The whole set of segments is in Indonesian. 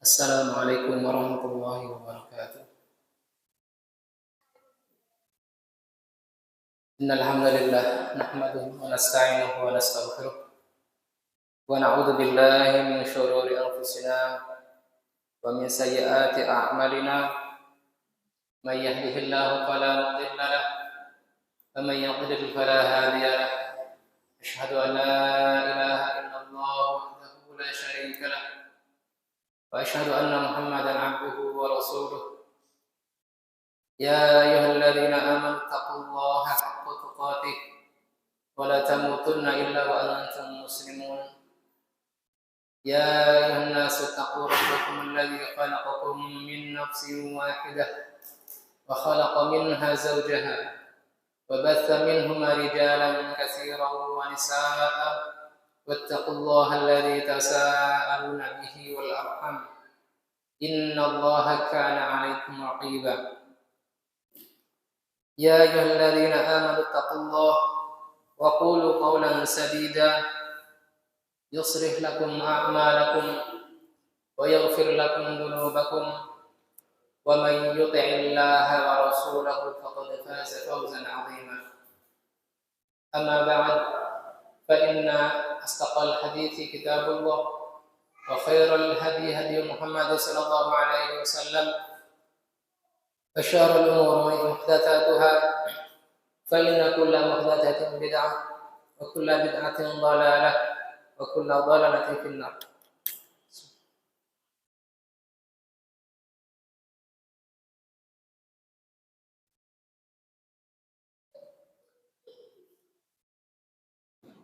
Assalamualaikum warahmatullahi wabarakatuh. Innal hamdalillah nahmaduhu wa nasta'inuhu wa nastaghfiruh wa na'udzu billahi min shururi anfusina wa min sayyiati a'malina. May yahdihillahu fala mudilla lahu wa may yudlil fala hadiya lahu. Asyhadu an la ilaha illallah wahdahu la syarika lahu wa asyhadu anna Muhammadan 'abduhu wa rasuluh. Ya ayyuhalladzina amanu taqullaha haqqa tuqatih wa la tamutunna illa wa antum muslimun. Ya ayyuhan nasu taqu rabbakum alladzi khalaqakum min nafsin wahidah wa khalaqa minha zawjaha wa batha minhuma rijalan katsiran wa nisaa'a wattaqullaha alladzi tasaaluna bihi wal arham innallaha kana 'alaykum raqiba. Ya ayyuhalladzina amanu taqullaha wa qulu qawlan sadida yuslih lakum a'malakum wa yaghfir lakum dhunubakum wa may yuti'illaha wa rasulahu faqad faza fawzan 'azima. Amma ba'd, fa inna asdaqal hadithi kitabullah wa khairal hadi hadi Muhammad sallallahu alaihi wasallam. وشر الأمور محدثاتها فإن كل محدثة بدعة وكل بدعة ضلالة وكل ضلالة في النار.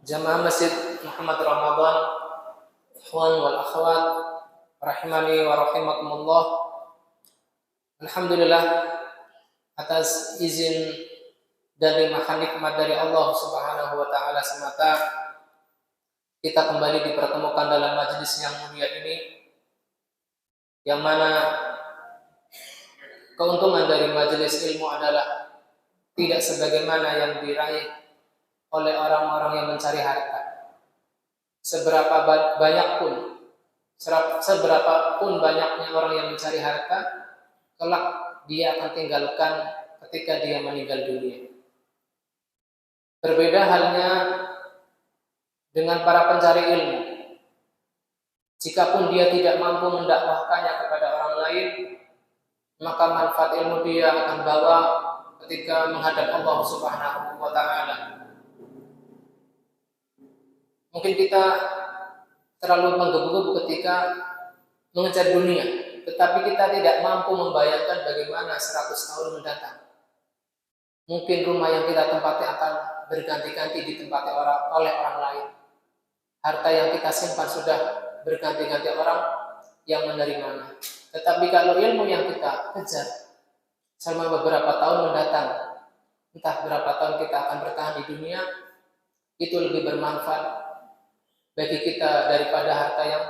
Jamaah Masjid Muhammad Ramadan, ikhwan wal akhwat rahimani wa rahimakumullah. Alhamdulillah, atas izin dan limpahan nikmat dari Allah Subhanahu wa taala semata, kita kembali dipertemukan dalam majelis yang mulia ini, yang mana keuntungan dari majelis ilmu adalah tidak sebagaimana yang diraih oleh orang-orang yang mencari harta. Seberapa pun banyaknya orang yang mencari harta, kelak dia akan tinggalkan ketika dia meninggal dunia. Berbeda halnya dengan para pencari ilmu. Jikapun dia tidak mampu mendakwahkannya kepada orang lain, maka manfaat ilmu dia akan bawa ketika menghadap Allah Subhanahu wa taala. Mungkin kita terlalu menggebu-gebu ketika mengejar dunia, tetapi kita tidak mampu membayangkan bagaimana 100 tahun mendatang. Mungkin rumah yang kita tempati akan berganti-ganti ditempati oleh orang lain. Harta yang kita simpan sudah berganti-ganti orang yang menerimanya. Tetapi kalau ilmu yang kita kejar selama beberapa tahun mendatang, entah berapa tahun kita akan bertahan di dunia, itu lebih bermanfaat bagi kita daripada harta yang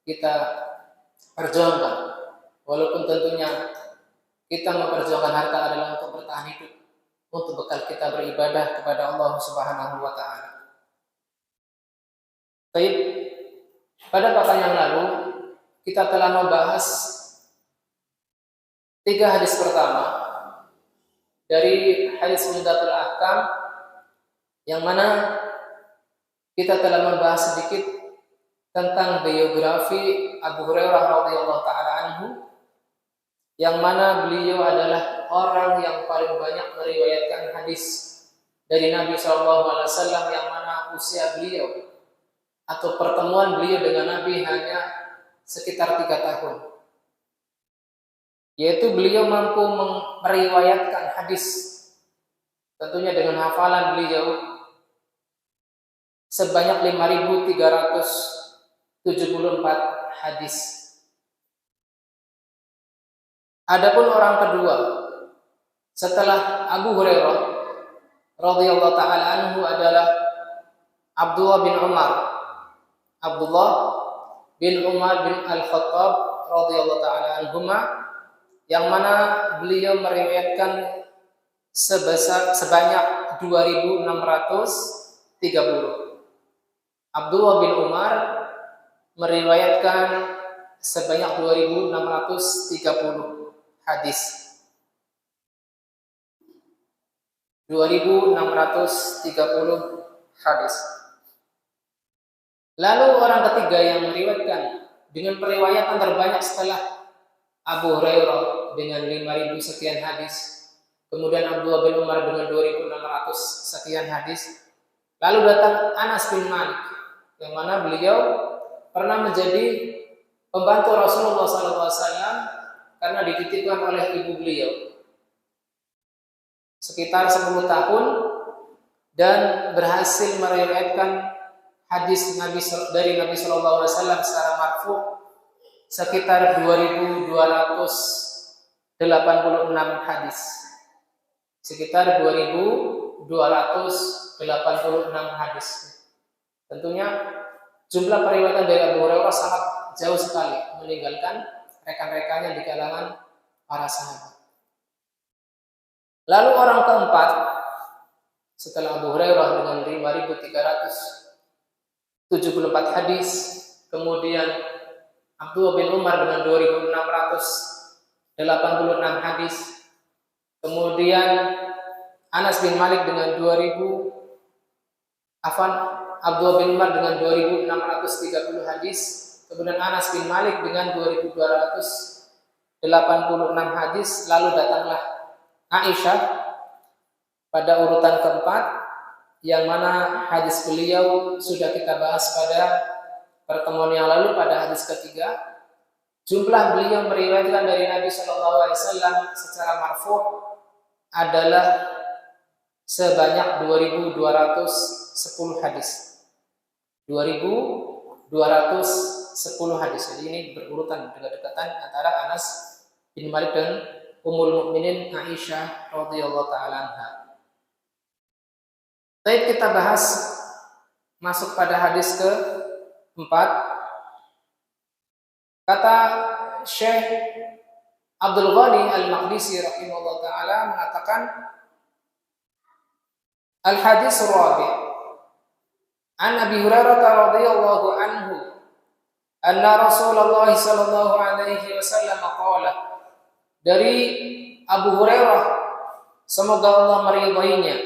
kita perjuangkan. Walaupun tentunya kita memperjuangkan harta adalah untuk bertahan hidup, untuk bekal kita beribadah kepada Allah Subhanahu wa taala. Baik, pada pekan yang lalu kita telah membahas 3 hadis pertama dari hadis Umdatul Ahkam, yang mana kita telah membahas sedikit tentang biografi Abu Hurairah radhiyallahu taala anhu, yang mana beliau adalah orang yang paling banyak meriwayatkan hadis dari Nabi SAW, yang mana usia beliau atau pertemuan beliau dengan Nabi hanya sekitar 3 tahun. Yaitu beliau mampu meriwayatkan hadis tentunya dengan hafalan beliau sebanyak 5.374 hadis. Adapun orang kedua setelah Abu Hurairah radhiyallahu taala anhu adalah Abdullah bin Umar. Abdullah bin Umar bin Al-Khattab radhiyallahu taala anhuma, yang mana beliau meriwayatkan sebanyak 2630. Abdullah bin Umar meriwayatkan sebanyak 2630 hadis. 2630 hadis. Lalu orang ketiga yang meriwayatkan dengan periwayatan terbanyak setelah Abu Hurairah dengan 5000 sekian hadis, kemudian Abdullah bin Umar dengan 2600 sekian hadis, lalu datang Anas bin Malik, yang mana beliau pernah menjadi pembantu Rasulullah SAW karena dititipkan oleh ibu beliau sekitar 10 tahun dan berhasil meriwayatkan hadis dari Nabi Shallallahu Alaihi Wasallam secara marfu sekitar 2286 hadis, sekitar 2286 hadis. Tentunya jumlah periwayatan dari Abu Hurairah sangat jauh sekali meninggalkan rekan-rekannya di kalangan para sahabat. Lalu orang keempat setelah Abu Hurairah dengan 5374 hadis, kemudian Abdullah bin Umar dengan 2686 hadis, kemudian Anas bin Malik dengan Abdullah bin Umar dengan 2630 hadis, kemudian Anas bin Malik dengan 2286 hadis, lalu datanglah Aisyah pada urutan keempat, yang mana hadis beliau sudah kita bahas pada pertemuan yang lalu pada hadis ketiga. Jumlah beliau meriwayatkan dari Nabi Shallallahu Alaihi Wasallam secara marfu adalah sebanyak 2210 hadis. 2210 hadis. Jadi ini berurutan dekat-dekatan antara Anas bin Malik dan Ummul Mukminin Aisyah radhiyallahu taala anha. Baik, kita bahas masuk pada hadis keempat. Kata Syekh Abdul Ghani Al-Maqdisi rahimahullah taala mengatakan, Al-hadis rabi' an Abi Hurairah radhiyallahu anhu anna Rasulullah sallallahu alaihi wasallam qala, dari Abu Hurairah semoga Allah meridainya,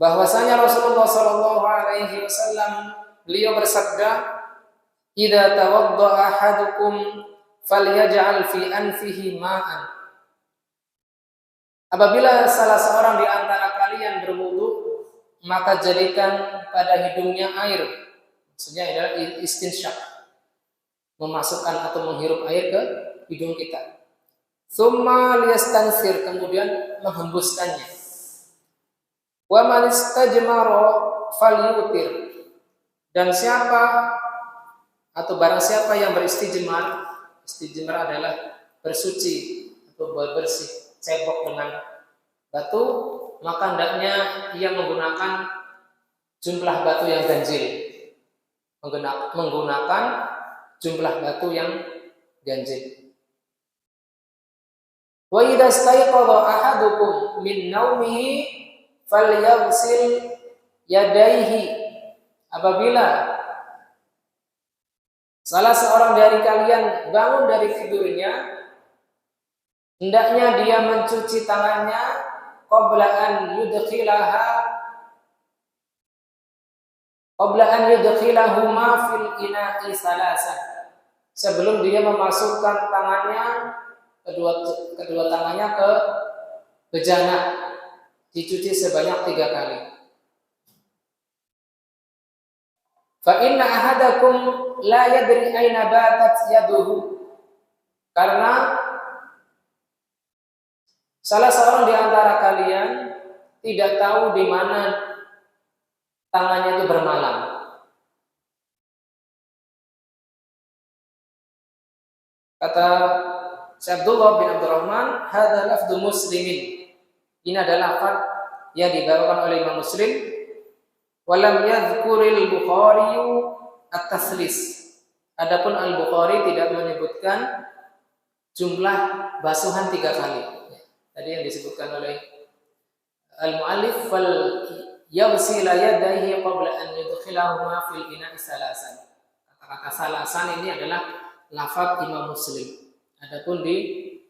bahwasanya Rasulullah sallallahu alaihi wasallam beliau bersabda, "Idza tawadda'a ahadukum falyaj'al fi anfihi ma'an." Apabila salah seorang di antara kalian berwudu, maka jadikan pada hidungnya air. Maksudnya adalah istinsyak, memasukkan atau menghirup air ke hidung kita. Tsumma liyastansir, kemudian menghembuskannya. Wa man istajmara falyutir, dan siapa atau barang siapa yang beristijmar, istijmar adalah bersuci atau bersih, cebok dengan batu, maka hendaknya ia menggunakan jumlah batu yang ganjil, menggunakan jumlah batu yang ganjil. Wa idza stayqadha ahadukum min naumihi falyaghsil yadayhi. Apabila salah seorang dari kalian bangun dari tidurnya, hendaknya dia mencuci tangannya qabla an yudkhilahuma fil ina'i salasan, sebelum dia memasukkan tangannya kedua tangannya ke bejana, dicuci sebanyak 3 kali. Fa inna ahadakum la yadri aina batat yaduhu, karena salah seorang di antara kalian tidak tahu di mana tangannya itu bermalam. Kata Syekh Abdullah bin Abdurrahman, hadza lafdhu muslimin. Ini adalah lafaz yang dibawakan oleh Imam Muslim. Walam yadhkuril Bukhari at-taslis. Adapun Al-Bukhari tidak menyebutkan jumlah basuhan 3 kali. Tadi yang disebutkan oleh al-muallif fal yaghsila yadayhi qabla an yudkhilahuma fil ina'i salasan. Kata-kata salasan ini adalah lafaz Imam Muslim. Adapun di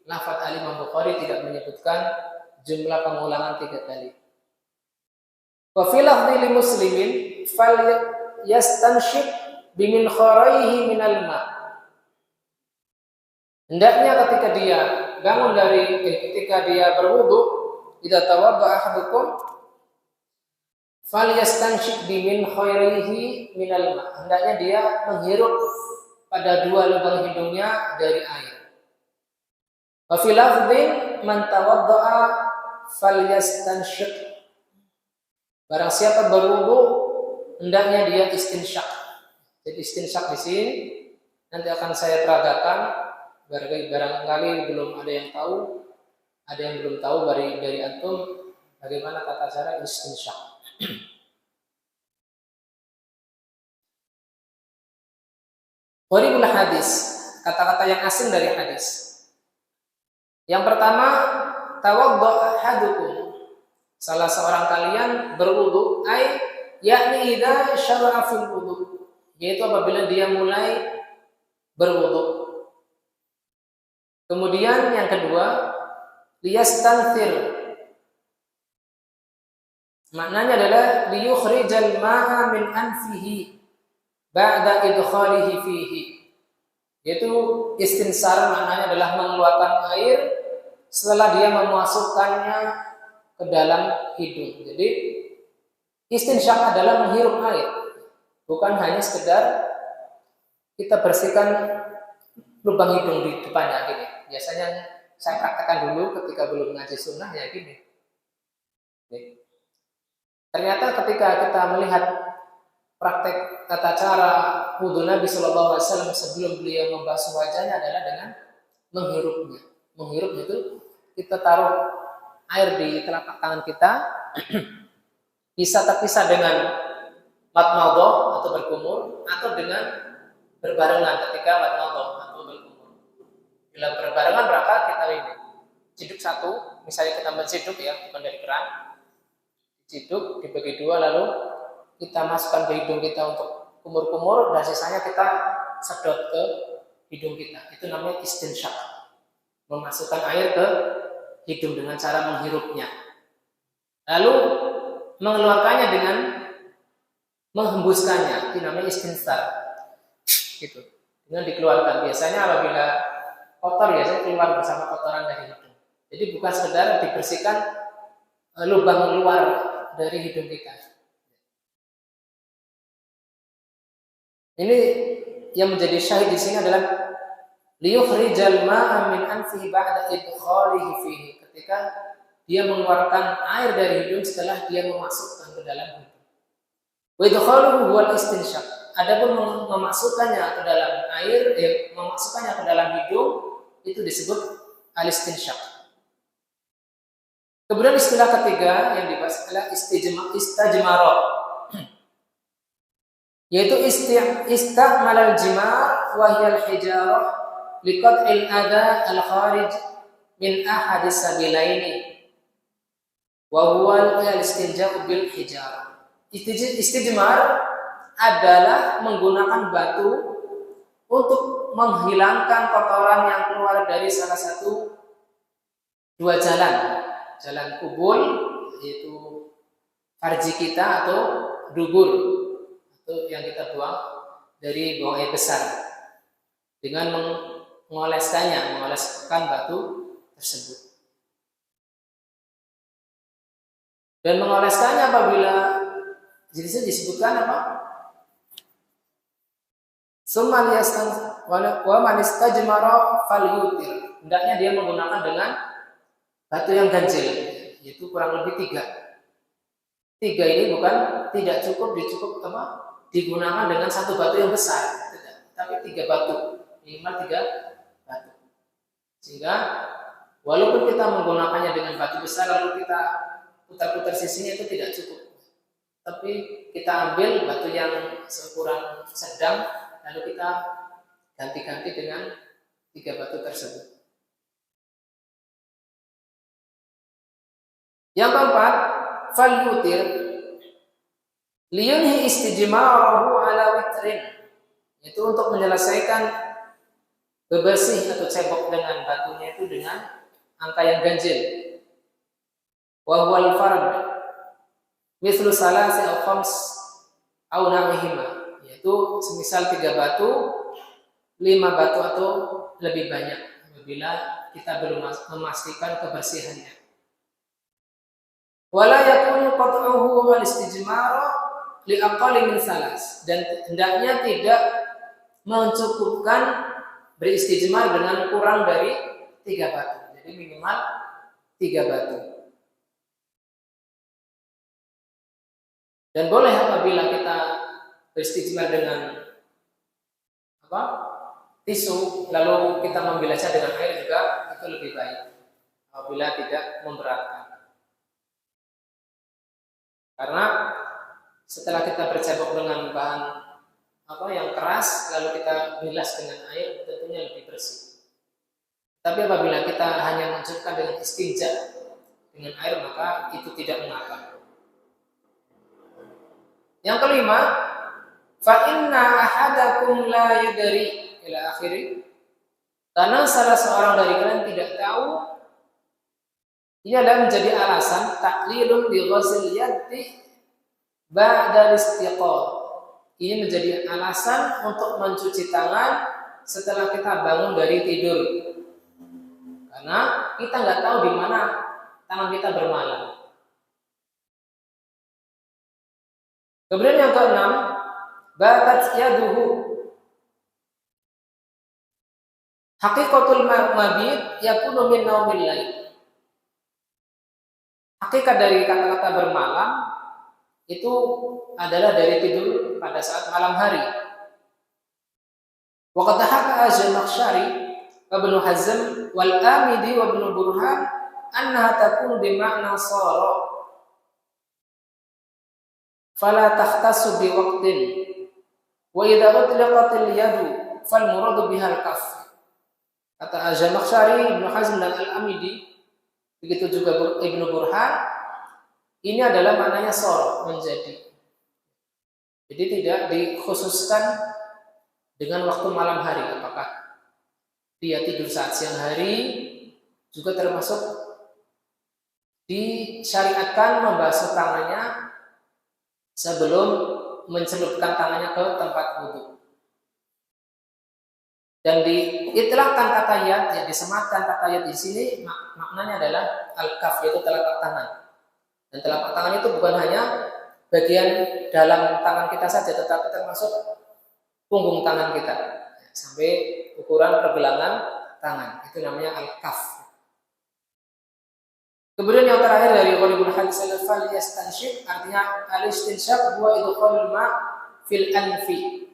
lafaz Al-Imam Bukhari tidak menyebutkan jumlah pengulangan 3 kali. Wa fil lafzi li muslimin fal yastanshib bimin kharaihi minal ma. Hendaknya ketika dia bangun ketika dia berwudu, idza tawadda ahadukum falyastanshik bimin khairihi minal ma. Hendaknya dia menghirup pada 2 lubang hidungnya dari air. Wa fil lafdhin man tawaddaa falyastanshik. Barang siapa berwudu hendaknya dia istinsyak. Jadi istinsyak di sini nanti akan saya peragakan. Barangkali belum ada yang tahu, ada yang belum tahu dari antum bagaimana tata cara istinsyak. Gharibul hadis, kata-kata yang asing dari hadis. Yang pertama, tawadda ahadukum. Salah seorang kalian berwudu, yakni idza syara'a fil wudu, yaitu apabila dia mulai berwudu. Kemudian yang kedua, liyastanthir. Maknanya adalah liyukhrijal ma'a min anfihi ba'da idkhalihi fihi. Yaitu istinsar maknanya adalah mengeluarkan air setelah dia memasukkannya ke dalam hidung. Jadi istinsyak adalah menghirup air, bukan hanya sekedar kita bersihkan lubang hidung di depannya gini. Biasanya saya praktekkan dulu ketika belum ngaji sunnah ya gini. Ternyata ketika kita melihat praktek tata cara wudu Nabi Shallallahu Alaihi Wasallam sebelum beliau membasuh wajahnya adalah dengan menghirupnya. Menghirup itu kita taruh air di telapak tangan kita, bisa terpisah dengan madmadah atau berkumur, atau dengan berbarengan ketika madmadah atau berkumur. Bila berbarengan berapa kita ini ciduk satu, misalnya kita menciduk ya, bukan dari keran, ciduk dibagi 2 lalu kita masukkan ke hidung kita untuk kumur-kumur dan sisanya kita sedot ke hidung kita. Itu namanya istinsyak, memasukkan air ke hidung dengan cara menghirupnya. Lalu mengeluarkannya dengan menghembuskannya, itu namanya istinsar. Gitu. Dengan dikeluarkan. Biasanya apabila kotor biasanya keluar bersama kotoran dari hidung. Jadi bukan sekedar dibersihkan lubang luar dari hidung kita. Ini yang menjadi syahid di sini adalah liyukhrijal ma'a min anfihi ba'da idkhalihi fihi. Ketika dia mengeluarkan air dari hidung setelah dia memasukkan ke dalam hidung. Wa idkhaluhu huwal istinsyak. Adapun memasukkannya ke dalam air, memasukkannya ke dalam hidung itu disebut al-istinsyak. Kemudian istilah ketiga yang dibahas adalah istajmara, yaitu isti'mal al-jimar wa hiya al-hijarah liqat'il adha al-kharij min ahadis sabilaini wa huwa al-istinja'u bil hijarah. Istijmar adalah menggunakan batu untuk menghilangkan kotoran yang keluar dari salah satu 2 jalan kubul, yaitu farji kita atau dubur, atau yang kita buang dari buang air besar, dengan mengoleskan batu tersebut. Dan mengoleskannya apabila jadi disebutkan apa? Summa liyastan wa man istajmara falyutir. Hendaknya dia menggunakan dengan batu yang ganjil, yaitu kurang lebih 3. 3 ini bukan tidak cukup digunakan dengan 1 batu yang besar, tidak, tapi 3 batu, minimal 3 batu. Sehingga walaupun kita menggunakannya dengan batu besar lalu kita putar-putar sisinya itu tidak cukup. Tapi kita ambil batu yang seukuran sedang lalu kita ganti-ganti dengan 3 batu tersebut. Yang keempat, fal yutir liyunhi istijmarahu ala witrin, itu untuk menyelesaikan bebersih atau cebok dengan batunya itu dengan angka yang ganjil. Wa huwal fard mislu salasi aw khams aw nahwihima, yaitu semisal 3 batu, 5 batu atau lebih banyak apabila kita belum memastikan kebersihannya. Wala yakunu qat'uhu wal istijmar li aqall min salas, dan hendaknya tidak mencukupkan beristijmar dengan kurang dari 3 batu. Jadi minimal 3 batu. Dan boleh apabila kita beristijmar dengan tisu lalu kita membilasnya dengan air juga itu lebih baik apabila tidak memberatkan. Karena setelah kita bercebok dengan bahan yang keras lalu kita bilas dengan air tentunya lebih bersih. Tapi apabila kita hanya mencukupkan dengan istinja dengan air maka itu tidak mengapa. Yang kelima, fa inna ahadakum la yadri ila akhiri, karena salah seorang dari kalian tidak tahu, ini adalah menjadi alasan taklilun bi ghusl yadi ba'da istiqal. Ini menjadi alasan untuk mencuci tangan setelah kita bangun dari tidur. Karena kita nggak tahu di mana tangan kita bermalam. Kemudian yang keenam, batat yaduhu. Haqiqatul mabit yakunu min naumil lail. Hakikat dari kata-kata bermalam itu adalah dari tidur pada saat malam hari. Wa qad haka Az-Zamakhsyari wa Ibnu Hazm wal Amidi wa Ibnu Burhan annaha takun bi ma'na sara fala takhtassu bi waqtin wa idza utlaqatil yadu fal muradu bihal kaf. Kata Az-Zamakhsyari, Ibnu Hazm dan Al-Amidi, begitu juga Ibnu Burhan, ini adalah maknanya sor, menjadi. Jadi tidak dikhususkan dengan waktu malam hari. Apakah dia tidur saat siang hari, juga termasuk disyariatkan membasuh tangannya sebelum mencelupkan tangannya ke tempat wudhu. Dan diitlaqkan kata yad, ya disematkan kata yad di sini maknanya adalah al-kaf, yaitu telapak tangan. Dan telapak tangan itu bukan hanya bagian dalam tangan kita saja, tetapi termasuk punggung tangan kita sampai ukuran pergelangan tangan. Itu namanya al-kaf. Kemudian yang terakhir dari Ghalibul Hadis al-fal yastanshik, artinya al-istinshaq huwa idkhalul ma' fil anfi.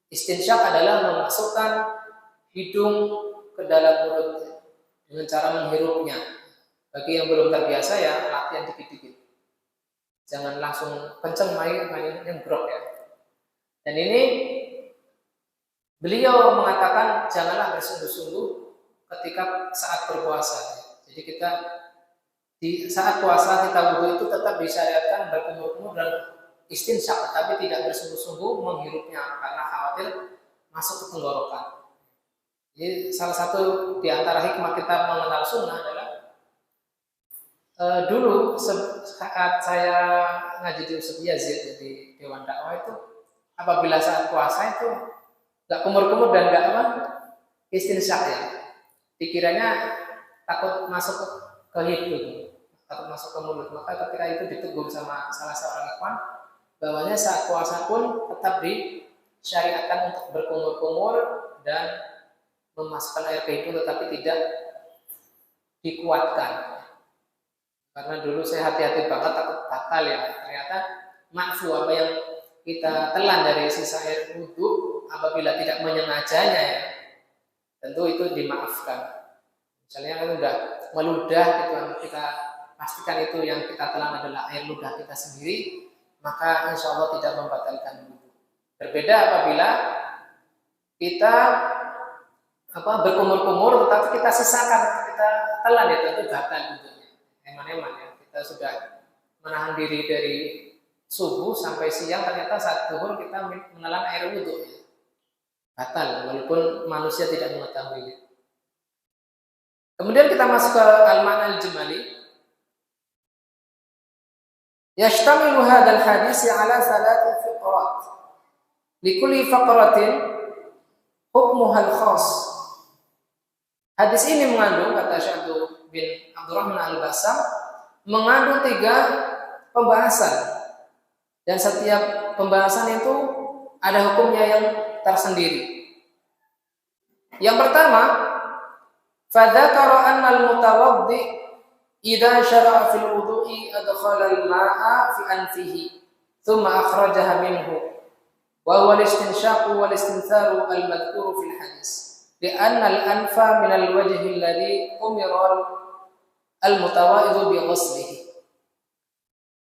Istinsyak adalah memasukkan hidung ke dalam mulut dengan cara menghirupnya. Bagi yang belum terbiasa ya latihan dikit-dikit. Jangan langsung kenceng main nyebrok ya. Dan ini beliau mengatakan janganlah bersungguh-sungguh ketika saat berpuasa. Jadi kita di saat puasa kita wudhu itu tetap disyariatkan berkumur-kumur dan istinsyak, tetapi tidak bersungguh-sungguh menghirupnya karena khawatir masuk ke tenggorokan. Jadi salah satu di antara hikmah kita mengenal sunnah adalah dulu saat saya ngaji di Ustaz Yazid di Dewan Dakwah itu, apabila saat puasa itu nggak kumur-kumur dan nggak istinsyak ya, dikiranya takut masuk ke hidung, takut masuk ke mulut. Maka ketika itu ditegur sama salah seorang ikhwan bahwanya saat puasa pun tetap disyariatkan untuk berkumur-kumur dan memasukkan air ke hidung, tetapi tidak dikuatkan. Karena dulu saya hati-hati banget, takut batal ya. Ternyata makfu apa yang kita telan dari sisa air wudhu apabila tidak menyengajanya ya, tentu itu dimaafkan. Misalnya kan udah meludah gitu, kita pastikan itu yang kita telan adalah air ludah kita sendiri, maka insya Allah tidak membatalkan wudu. Berbeda apabila kita berkumur-kumur tetapi kita sisakan, kita telan, ya tentu batal wudunya. Eman-eman ya, kita sudah menahan diri dari subuh sampai siang, ternyata saat zuhur kita menelan air wudu, ya. Batal walaupun manusia tidak mengetahuinya. Kemudian kita masuk ke al-ma'na al-jumali. Yashtamilu hadzal hadis ala salati fiqrat. Likulli faqratin hukmuha al-khas. Hadis ini mengandung, kata Syekh bin Abdurrahman Al-Bassam, mengandung 3 pembahasan. Dan setiap pembahasan itu ada hukumnya yang tersendiri. Yang pertama, fadzakara anna al-mutawaddi idza syara'a fil wudu'i adkhala al-ma'a fi anfihi thumma akhrajaha minhu wa huwa al-istinshaqu wal istintharu al-madhkuru fil hadis li'anna al-anfa min al-wajhi alladhi umira al-mutawaddi bi ghuslihi.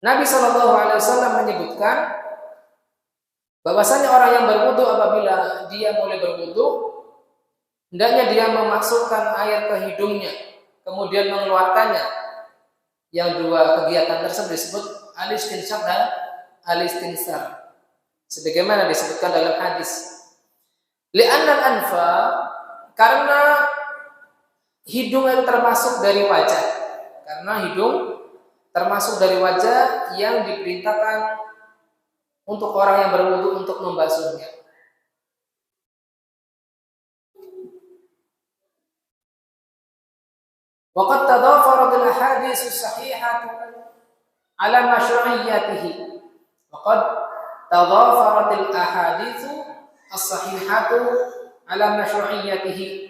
Nabi SAW menyebutkan bahwasanya orang yang berwudu apabila dia mulai berwudu, hendaknya dia memasukkan air ke hidungnya, kemudian mengeluarkannya. Yang 2 kegiatan tersebut disebut al-istinshaq dan al-istinsar, sebagaimana disebutkan dalam hadis. Li'anna al-anfa, karena hidung itu termasuk dari wajah. Karena hidung termasuk dari wajah yang diperintahkan untuk orang yang berwudu untuk membasuhnya. Waqad tadafarat al-ahadits as-sahihah ala mashru'iyyatihi. Waqad tadafarat al-ahadits as-sahihah ala mashru'iyyatihi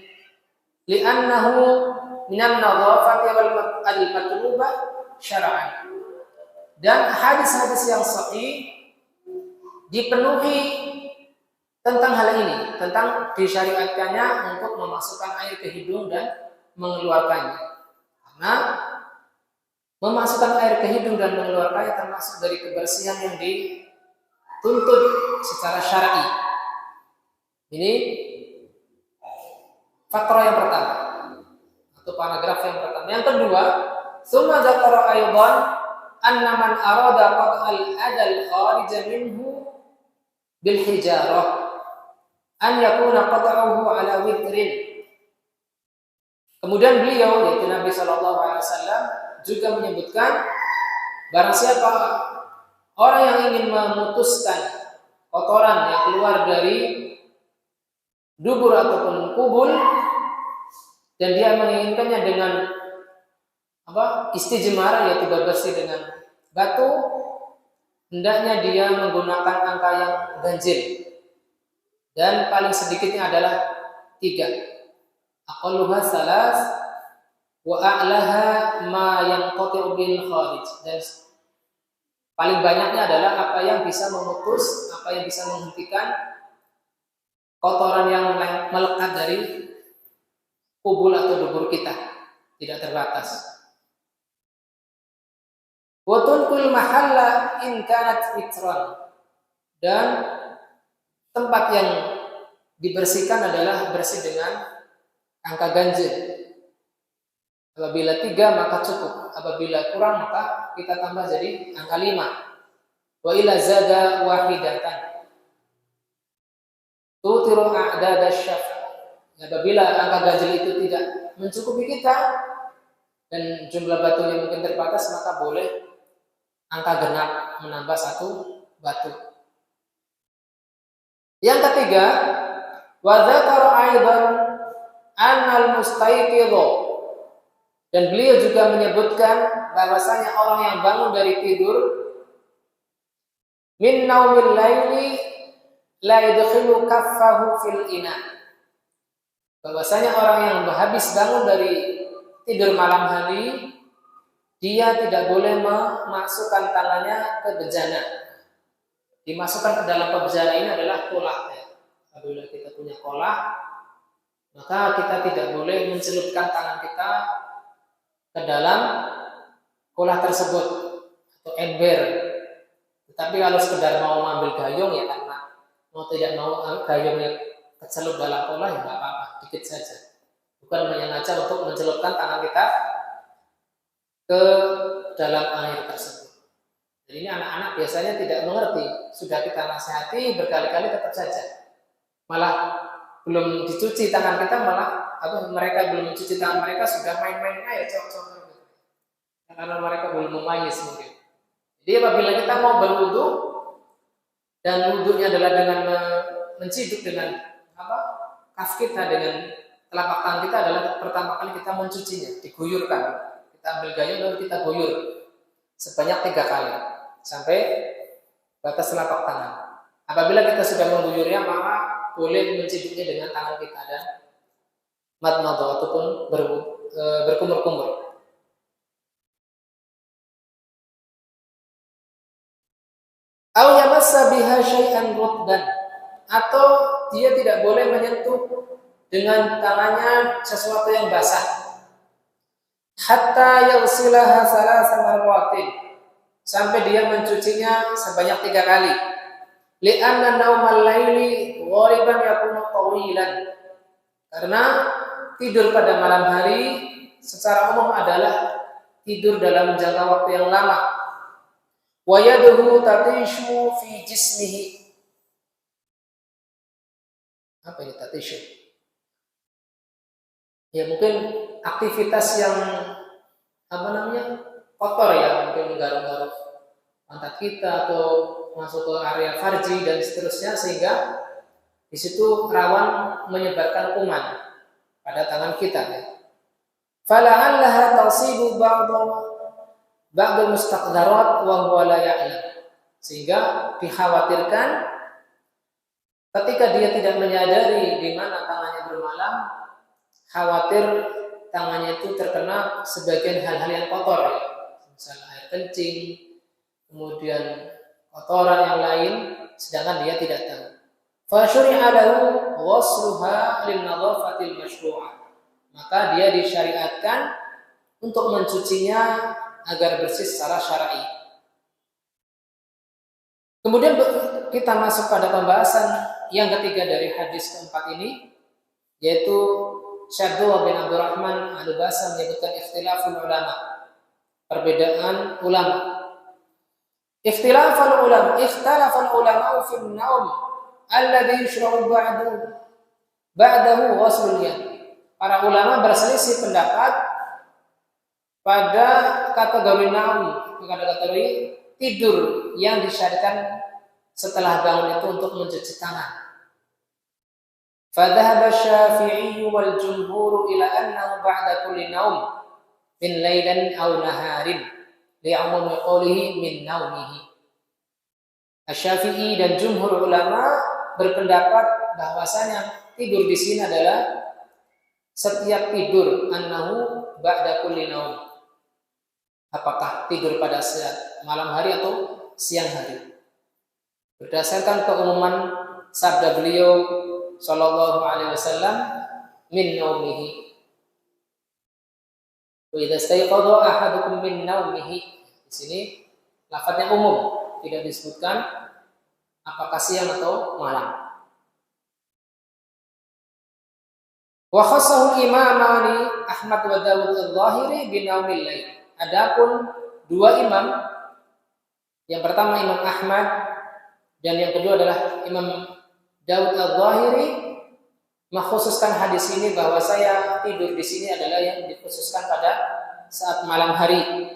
li'annahu min an-nadhafati wal al-matlubah syar'an. Dan hadis-hadis yang sahih dipenuhi tentang hal ini, tentang disyariatkannya untuk memasukkan air ke hidung dan mengeluarkannya. Karena memasukkan air ke hidung dan mengeluarkannya termasuk dari kebersihan yang dituntut secara syar'i. Ini faktor yang pertama atau paragraf yang pertama. Yang kedua, summa dzakara aidan anna man arada qat'al adal kharij minhu bil hijarah an yakuna qat'uhu ala witrin. Kemudian beliau, yaitu Nabi SAW, juga menyebutkan barang siapa orang yang ingin memutuskan kotoran yang keluar dari dubur ataupun kubul dan dia menginginkannya dengan istijmar, yaitu bersih dengan batu, hendaknya dia menggunakan angka yang ganjil dan paling sedikitnya adalah 3. Aqalluha salas wa a'laha ma yanqati'u bil kharij. Dan paling banyaknya adalah apa yang bisa memutus, apa yang bisa menghentikan kotoran yang melekat dari kubul atau dubur kita, tidak terbatas. Wa tunqul mahalla in kanat fitran. Dan tempat yang dibersihkan adalah bersih dengan angka ganjil. Apabila 3 maka cukup. Apabila kurang maka kita tambah jadi angka 5. Wa ila zada wahidatan tutiru a'dad asy-syafa. Apabila angka ganjil itu tidak mencukupi kita dan jumlah batunya mungkin terbatas, maka boleh angka genap menambah 1 batu. Yang ketiga, wa dzakara aidan annal mustaiqidho, dan beliau juga menyebutkan bahwasanya orang yang bangun dari tidur min naumil laili la yadkhilu kaffahu fil ina, bahwasanya orang yang habis bangun dari tidur malam hari dia tidak boleh memasukkan tangannya ke bejana. Dimasukkan ke dalam bejana ini adalah kolah. Apabila kita punya kolah, maka kita tidak boleh mencelupkan tangan kita ke dalam kolah tersebut atau ember. Tetapi kalau sekedar mau mengambil gayung ya karena mau tidak mau gayungnya kecelup dalam kolah ya nggak apa-apa, dikit saja. Bukan menyengaja untuk mencelupkan tangan kita ke dalam air tersebut. Jadi ini anak-anak biasanya tidak mengerti. Sudah kita nasihati berkali-kali tetap saja. Malah belum dicuci tangan kita, malah mereka belum mencuci tangan mereka sudah main-main air cok-cok gitu. Karena mereka belum memayis mungkin. Jadi apabila kita mau berwudu dan wudunya adalah dengan menciduk dengan kaf kita, dengan telapak tangan kita adalah pertama kali kita mencucinya, diguyurkan. Kita ambil gayung lalu kita guyur sebanyak 3 kali sampai batas telapak tangan. Apabila kita sudah mengguyurnya, maka boleh menciduknya dengan tangan kita dan madmadah ataupun berkumur-kumur. Aw yamassa biha syai'an rutban, atau dia tidak boleh menyentuh dengan tangannya sesuatu yang basah. Hatta yaghsilaha thalatha marratin, sampai dia mencucinya sebanyak 3 kali. Li'anna naumal laili ghaliban yakunu tawilan, karena tidur pada malam hari secara umum adalah tidur dalam jangka waktu yang lama. Wa yaduhu tatishu fi jismihi. Apa ini tatishu? Ya mungkin aktivitas yang kotor ya, mungkin menggaruk-garuk pantat kita atau masuk ke area farji dan seterusnya, sehingga di situ rawan menyebarkan kuman pada tangan kita. Fala'allaha tasibu ba'dul mustaqdarat wa huwa la ya'lam, sehingga dikhawatirkan ketika dia tidak menyadari di mana tangannya bermalam, khawatir tangannya itu terkena sebagian hal-hal yang kotor ya, misalnya air kencing, kemudian kotoran yang lain, sedangkan dia tidak tahu. Fa syuri'a lahu ghusluha lin nadhafatil masyru'ah, maka dia disyariatkan untuk mencucinya agar bersih secara syar'i. Kemudian kita masuk pada pembahasan yang ketiga dari hadis keempat ini, yaitu Syabdullah bin Abdurrahman Al-Basam menyebutkan ikhtilaful ulama, perbedaan ulama. Ikhtilaful ulama fi an-naum alladhi yushra'u ba'dahu ghuslul yad. Para ulama berselisih pendapat pada kategori naum, kategori tidur yang disyariatkan setelah bangun itu untuk mencuci tangan. Fadhahaba Syafi'i wal jumhur ila annahu ba'da kulli naum min lailan aw naharin li'umumi qawlihi min naumihi. Asy-Syafi'i dan jumhur ulama berpendapat bahwasanya tidur di sini adalah setiap tidur, annahu ba'da kulli naum. Apakah tidur pada saat malam hari atau siang hari? Berdasarkan keumuman sabda beliau sallallahu alaihi wasallam, min naumihi. Wa idza stayqadha ahadukum min naumihi. Di sini lafadznya umum, tidak disebutkan apakah siang atau malam. Wa khassahu imamani Ahmad wa Dawud al-Zahiri bi naumil lail. Adapun 2 imam, yang pertama Imam Ahmad dan yang kedua adalah Imam Dawud al-Zahiri, mengkhususkan hadis ini bahwa saya tidur di sini adalah yang dikhususkan pada saat malam hari.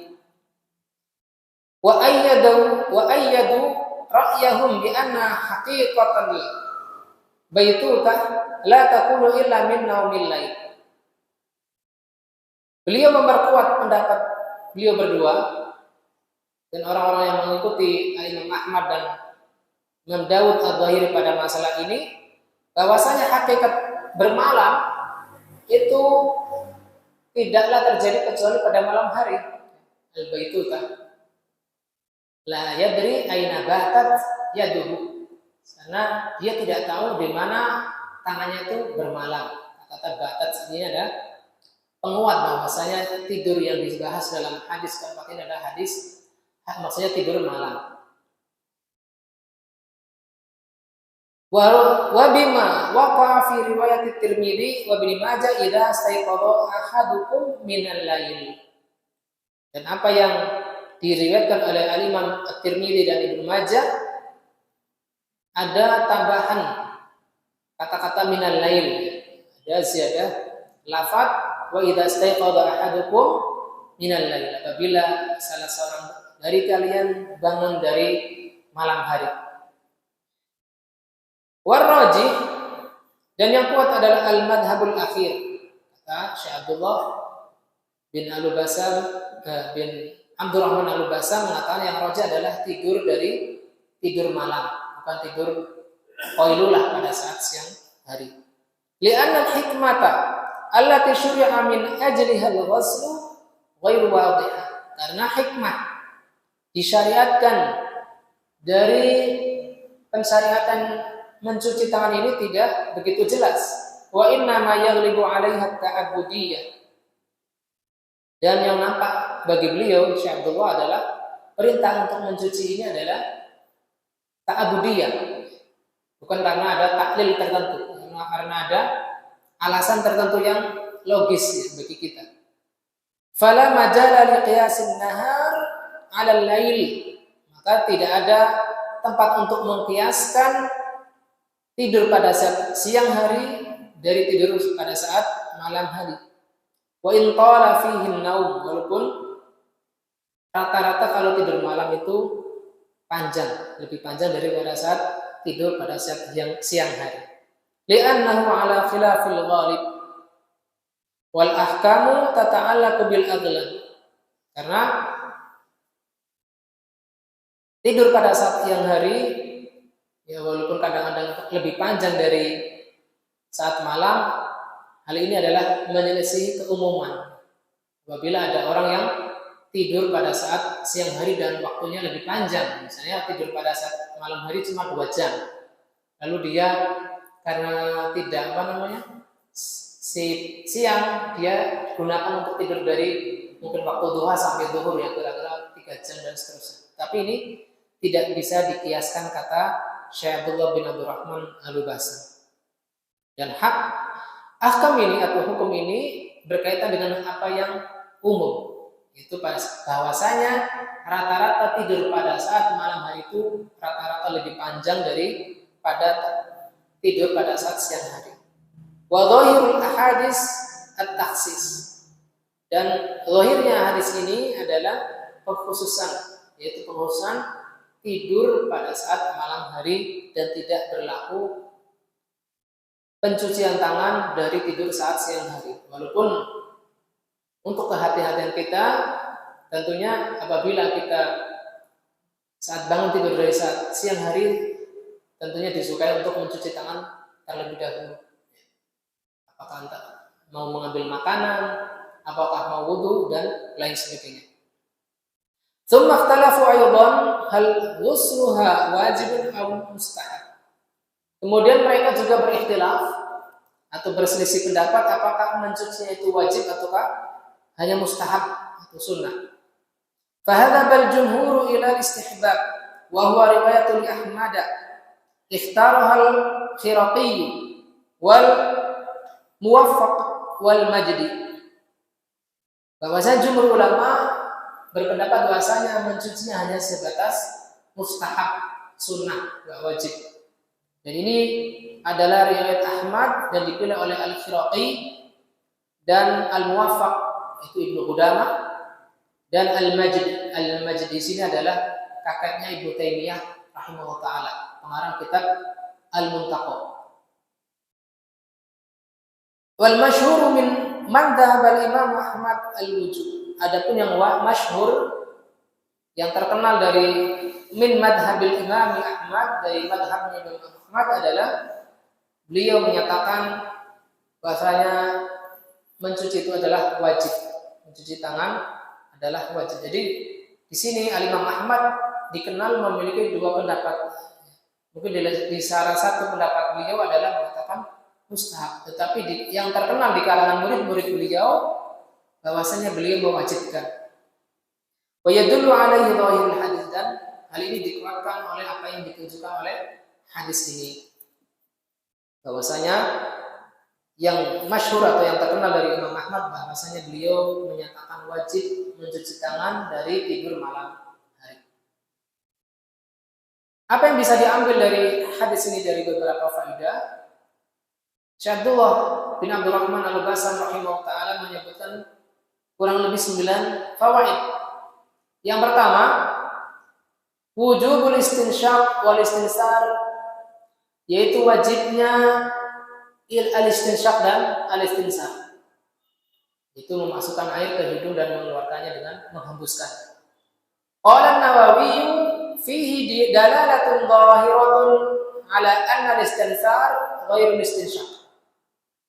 Wa ayyadu ra'yahum bi anna haqiqatan baitutah la takunu illa min naumil lail. Beliau memperkuat pendapat beliau berdua dan orang-orang yang mengikuti Imam Ahmad dan Imam Dawud al-Zahiri pada masalah ini, bahwasanya hakikat bermalam itu tidaklah terjadi kecuali pada malam hari. Al-baitutah la yadri aina batat yaduhu, karena dia tidak tahu di mana tangannya itu bermalam. Kata batat ini ada penguat bahwasanya tidur yang dibahas dalam hadis keempat ini adalah hadis maksudnya tidur malam. Wa bima waqa'a fi riwayat Tirmidzi wa Ibnu Majah idza staiqadha ahadukum minal lail. Dan apa yang diriwayatkan oleh Al-Imam At-Tirmidzi dan Ibnu Majah ada tambahan kata-kata minal lail. Ada ziyadah lafaz wa idza staiqadha ahadukum minal lail. Apabila salah seorang dari kalian bangun dari malam hari. Warrajih dan yang kuat adalah al-madhabul akhir. Kata Syekh Abdullah bin Al-Basam bin Abdurrahman Al-Basam mengatakan yang rajih adalah tidur dari tidur malam, bukan tidur qailulah pada saat siang hari. Li'anna al-hikmata allati syuri'a min ajliha al-ghusl ghairu wadihah. Karena hikmah disyariatkan dari pensyariatan mencuci tangan ini tidak begitu jelas. Wa inna ma yaghlibu 'alaiha ta'abbudiyah. Dan yang nampak bagi beliau Syekh Abdullah adalah perintah untuk mencuci ini adalah ta'abbudiyah. Bukan karena ada taklil tertentu, karena ada alasan tertentu yang logis ya, bagi kita. Fala majala liqiyasin nahar 'ala al-lail. Maka tidak ada tempat untuk mengkiaskan tidur pada saat siang hari dari tidur pada saat malam hari. Wa in tala fihi an-naum, walaupun rata-rata kalau tidur malam itu panjang, lebih panjang daripada saat tidur pada saat siang hari. Li'annahu ala khilafil ghalib wal ahkamu tata'allaqu bil aghlab. Karena tidur pada saat siang hari ya walaupun kadang-kadang lebih panjang dari saat malam, hal ini adalah menyelisih keumuman. Apabila ada orang yang tidur pada saat siang hari dan waktunya lebih panjang, misalnya tidur pada saat malam hari cuma 2 jam, lalu dia karena tidak siang dia gunakan untuk tidur dari mungkin waktu duha sampai zuhur ya kira-kira 3 jam dan seterusnya. Tapi ini tidak bisa dikiaskan kata Syekh Abdullah bin Abdurrahman Al-Basam. Dan ahkam ini atau hukum ini berkaitan dengan apa yang umum. Itu bahwasanya rata-rata tidur pada saat malam hari itu rata-rata lebih panjang daripada tidur pada saat siang hari. Wa dhahirul ahadits at-takhsis. Dan zahirnya hadis ini adalah pengkhususan, yaitu pengkhususan tidur pada saat malam hari dan tidak berlaku pencucian tangan dari tidur saat siang hari. Walaupun untuk kehati-hatian kita tentunya apabila kita saat bangun tidur dari saat siang hari tentunya disukai untuk mencuci tangan terlebih dahulu. Apakah mau mengambil makanan, apakah mau wudu dan lain sebagainya. Tsumma ikhtalafu aydan hal ghusluha wajibun aw mustahab. Kemudian mereka juga berikhtilaf atau berselisih pendapat apakah mencucinya itu wajib ataukah hanya mustahab atau sunnah. Fa hadza bal jumhuru ila istihbab wa huwa riwayatul Ahmad ikhtaraha al-Khiraqi wal Muwaffaq wal Majdi. Bahwasanya jumhur ulama berpendapat bahwasanya mencucinya hanya sebatas mustahab, sunnah, enggak wajib. Dan ini adalah riwayat Ahmad dan dipilih oleh Al-Khiraqi dan Al-Muwaffaq itu Ibnu Qudamah dan Al-Majd. Al-Majd di sini adalah kakaknya Ibnu Taimiyah rahimahullah taala, pengarang kitab Al-Muntaqa. Wal masyhur min man dhahaba al-Imam Ahmad al-wujub. Adapun yang masyhur yang terkenal dari min madhabil Imam Ahmad, dari madhabnya Imam Ahmad adalah beliau menyatakan bahasanya mencuci itu adalah wajib, mencuci tangan adalah wajib. Jadi di sini Al-Imam Ahmad dikenal memiliki 2 pendapat. Mungkin di salah satu pendapat beliau adalah mengatakan mustahab, tetapi yang terkenal di kalangan murid-murid beliau bahwasanya beliau mewajibkan. Wa yadullu alaihi dhahirul hadis, dan hal ini dikuatkan oleh apa yang ditunjukkan oleh hadis ini. Bahwasanya yang masyhur atau yang terkenal dari Imam Ahmad bahwasanya beliau menyatakan wajib mencuci tangan dari tidur malam hari. Apa yang bisa diambil dari hadis ini dari beberapa faedah? Syekh Abdullah bin Abdurrahman Al-Basam rahimahullah taala menyebutkan kurang lebih 9 fawaid. Yang pertama, wujubul istinsyaq wal istinsar, yaitu wajibnya al-istinsyaq dan al-istinsar, itu memasukkan air ke hidung dan mengeluarkannya dengan menghembuskan. Qala An-Nawawi fihi dalalatun zahiratun ala anna al-istinsar ghairu al-istinsyaq.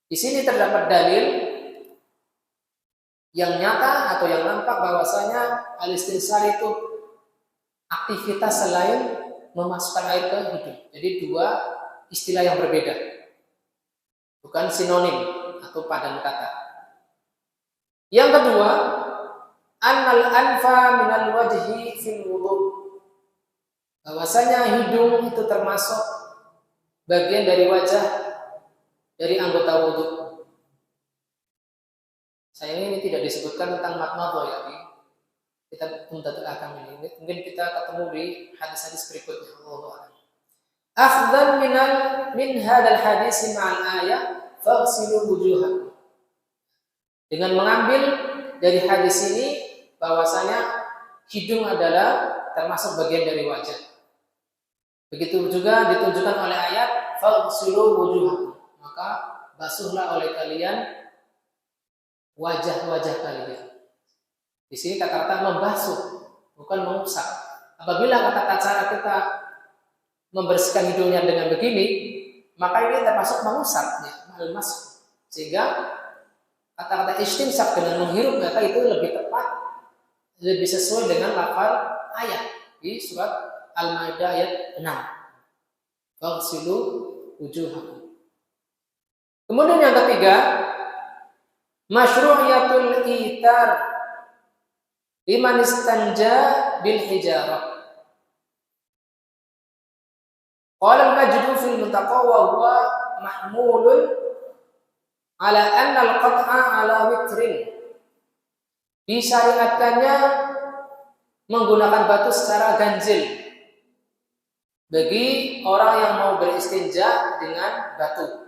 Di sini terdapat dalil yang nyata atau yang nampak bahwasanya al-istinsar itu aktivitas selain memasukkan air ke hidung. Jadi dua istilah yang berbeda, bukan sinonim atau padan kata. Yang kedua, annal anfa minal wajhi fil wudu, bahwasanya hidung itu termasuk bagian dari wajah, dari anggota wudu. Sayangnya ini tidak disebutkan tentang madmadhah ya di kitab Umdatul Ahkam ini. Mungkin kita ketemu di hadis-hadis berikutnya. Allahu a'lam. Afdal min hadzal hadis ma'al ayah faghsilu wujuhakum. Dengan mengambil dari hadis ini bahwasanya hidung adalah termasuk bagian dari wajah. Begitu juga ditunjukkan oleh ayat faghsilu wujuhakum. Maka basuhlah oleh kalian wajah-wajah kalian. Di sini kata-kata membasuh, bukan mengusap. Apabila kata cara kita membersihkan hidungnya dengan begini, maka ini termasuk mengusapnya, malmas. Sehingga kata-kata istinsak dengan menghirup, maka itu lebih tepat, lebih sesuai dengan lafal ayat di surat Al-Maidah ayat 6. Faghsilu wujuhakum. Kemudian yang ketiga, masyru'iyatul itar liman istanja bil hijarah. Qala al-Majdu fil Muntaqa wa huwa mahmulun ala anna al-qat'a ala witrin. Disyariatkannya menggunakan batu secara ganjil bagi orang yang mau beristinja dengan batu.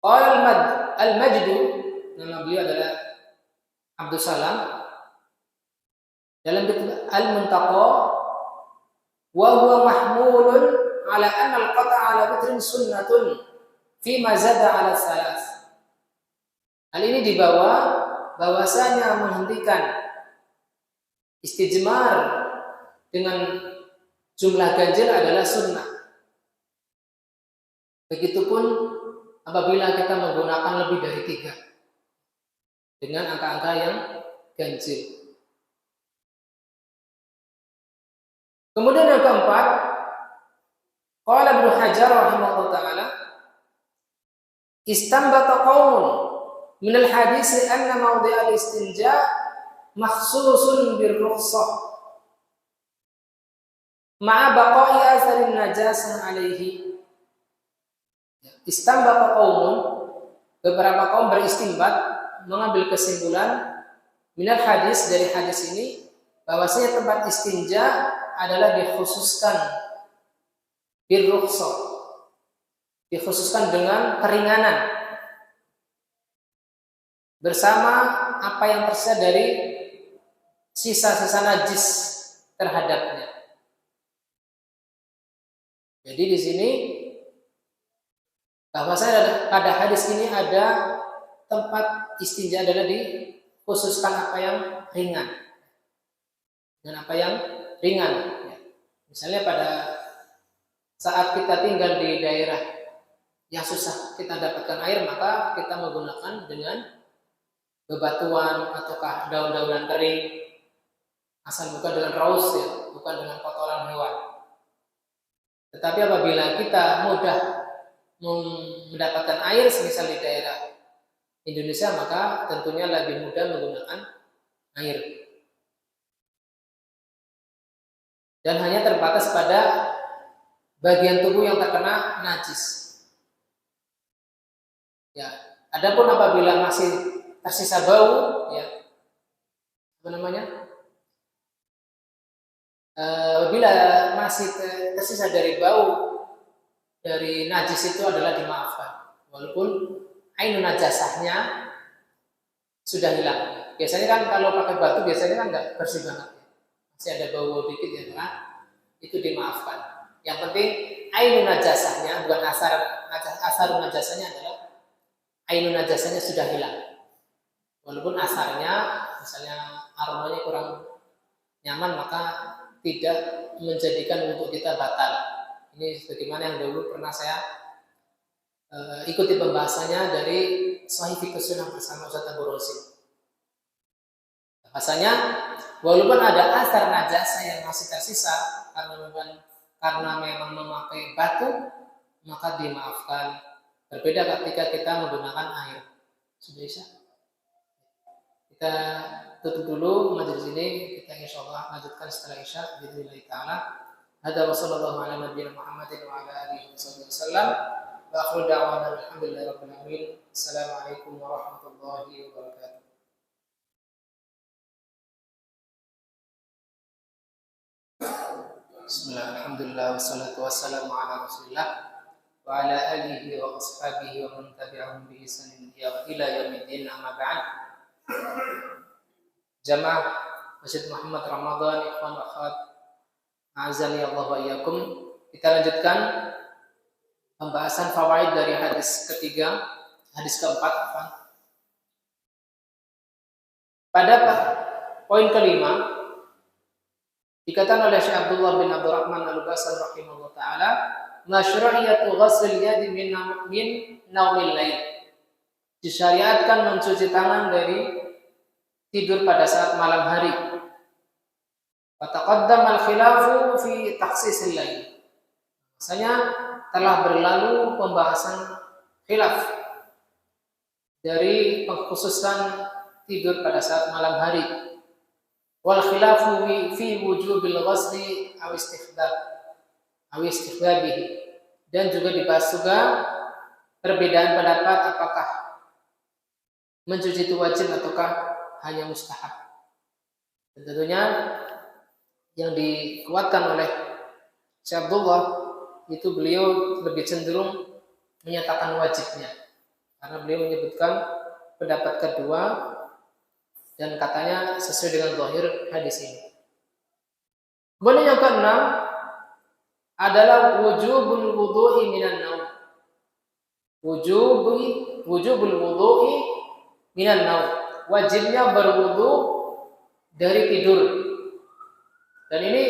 Qala al-Majdu, nama beliau adalah Abdul Salam, dalam kitab Al-Muntaqa, wa huwa mahmulun ala anna al-qat'a ala witrin sunnatun fi ma zada ala salas. Hal ini dibawa bahwasanya menghentikan istijmar dengan jumlah ganjil adalah sunnah. Begitupun apabila kita menggunakan lebih dari 3 dengan angka-angka yang ganjil. Kemudian yang keempat, qala Ibnu Hajar rahimahullah taala, istanbata qaumun min al-hadis anna mawdi' al-istinja makhsusun bir-rukhsah ma'a baqa'i atharin najasah alaihi. Istanbata qaumun, beberapa kaum beristinbat, mengambil kesimpulan minal hadis, dari hadis ini, bahwasanya tempat istinja adalah dikhususkan bir-rukhsah, dikhususkan dengan keringanan bersama apa yang tersisa dari sisa-sisa najis terhadapnya. Jadi di sini bahwasanya pada hadis ini ada tempat istinja adalah dikhususkan apa yang ringan dan apa yang ringan. Misalnya pada saat kita tinggal di daerah yang susah kita dapatkan air, maka kita menggunakan dengan bebatuan ataukah daun-daunan kering, asal bukan dengan raus ya, bukan dengan kotoran hewan. Tetapi apabila kita mudah mendapatkan air semisal di daerah Indonesia, maka tentunya lebih mudah menggunakan air. Dan hanya terbatas pada bagian tubuh yang terkena najis. Ya, adapun apabila masih tersisa bau, ya, apabila masih tersisa dari bau dari najis itu adalah dimaafkan, walaupun ainun najasahnya sudah hilang. Biasanya kan kalau pakai batu biasanya kan nggak bersih banget, masih ada bau dikit ya kan, itu dimaafkan. Yang penting ainun najasahnya, bukan asar najasahnya adalah ainun najasahnya sudah hilang. Walaupun asarnya, misalnya aromanya kurang nyaman, maka tidak menjadikan untuk kita batal. Ini sebagaimana yang dulu pernah saya ikuti pembahasannya dari Sahih Fiqh Sunnah bersama Ustaz Abu Rosi. Bahasanya, walaupun ada asar najasa yang masih tersisa karena memang memakai batu, maka dimaafkan. Berbeda ketika kita menggunakan air. Sudah Isya? Kita tutup dulu majelis ini. Kita insyaallah lanjutkan setelah Isya biidznillah taala. Hadza wa sallallahu ala nabiyina Muhammadin wa ala alihi wasallam. Wa akhiru da'wana alhamdulillahirabbil alamin. Assalamualaikum warahmatullahi wabarakatuh. Bismillah, alhamdulillah, wassalatu wassalamu ala rasulillah wa ala alihi wa ashabihi wa man tabi'ahum bi ihsanin ila yaumiddin, amma ba'd. Jamaah Masjid Muhammad Ramadan, ikhwan wa akhwat, a'azani Allah wa iyyakum. Kita lanjutkan pembahasan fawaid dari hadis keempat. Pada poin kelima dikatakan oleh Syekh Abdullah bin Abdurrahman Al-Basri rahimahullah taala, masyru'iyatu ghusl yadi min naumil lail. Disyariatkan mencuci tangan dari tidur pada saat malam hari. Wa taqaddama al-khilafu fi takhsisil lail. Maksudnya telah berlalu pembahasan khilaf dari pengkhususan tidur pada saat malam hari. Wal khilafu fi wujubil ghusli aw istihbabihi, dan juga dibahas juga perbedaan pendapat apakah mencuci itu wajib ataukah hanya mustahab. Dan tentunya yang dikuatkan oleh Syekh Abdullah itu beliau lebih cenderung menyatakan wajibnya, karena beliau menyebutkan pendapat kedua dan katanya sesuai dengan zahir hadis ini. Kemudian yang keenam adalah wujubul wudhu'i minan naum. Wujubul wudhu'i minan naum. Wajibnya berwudu dari tidur. Dan ini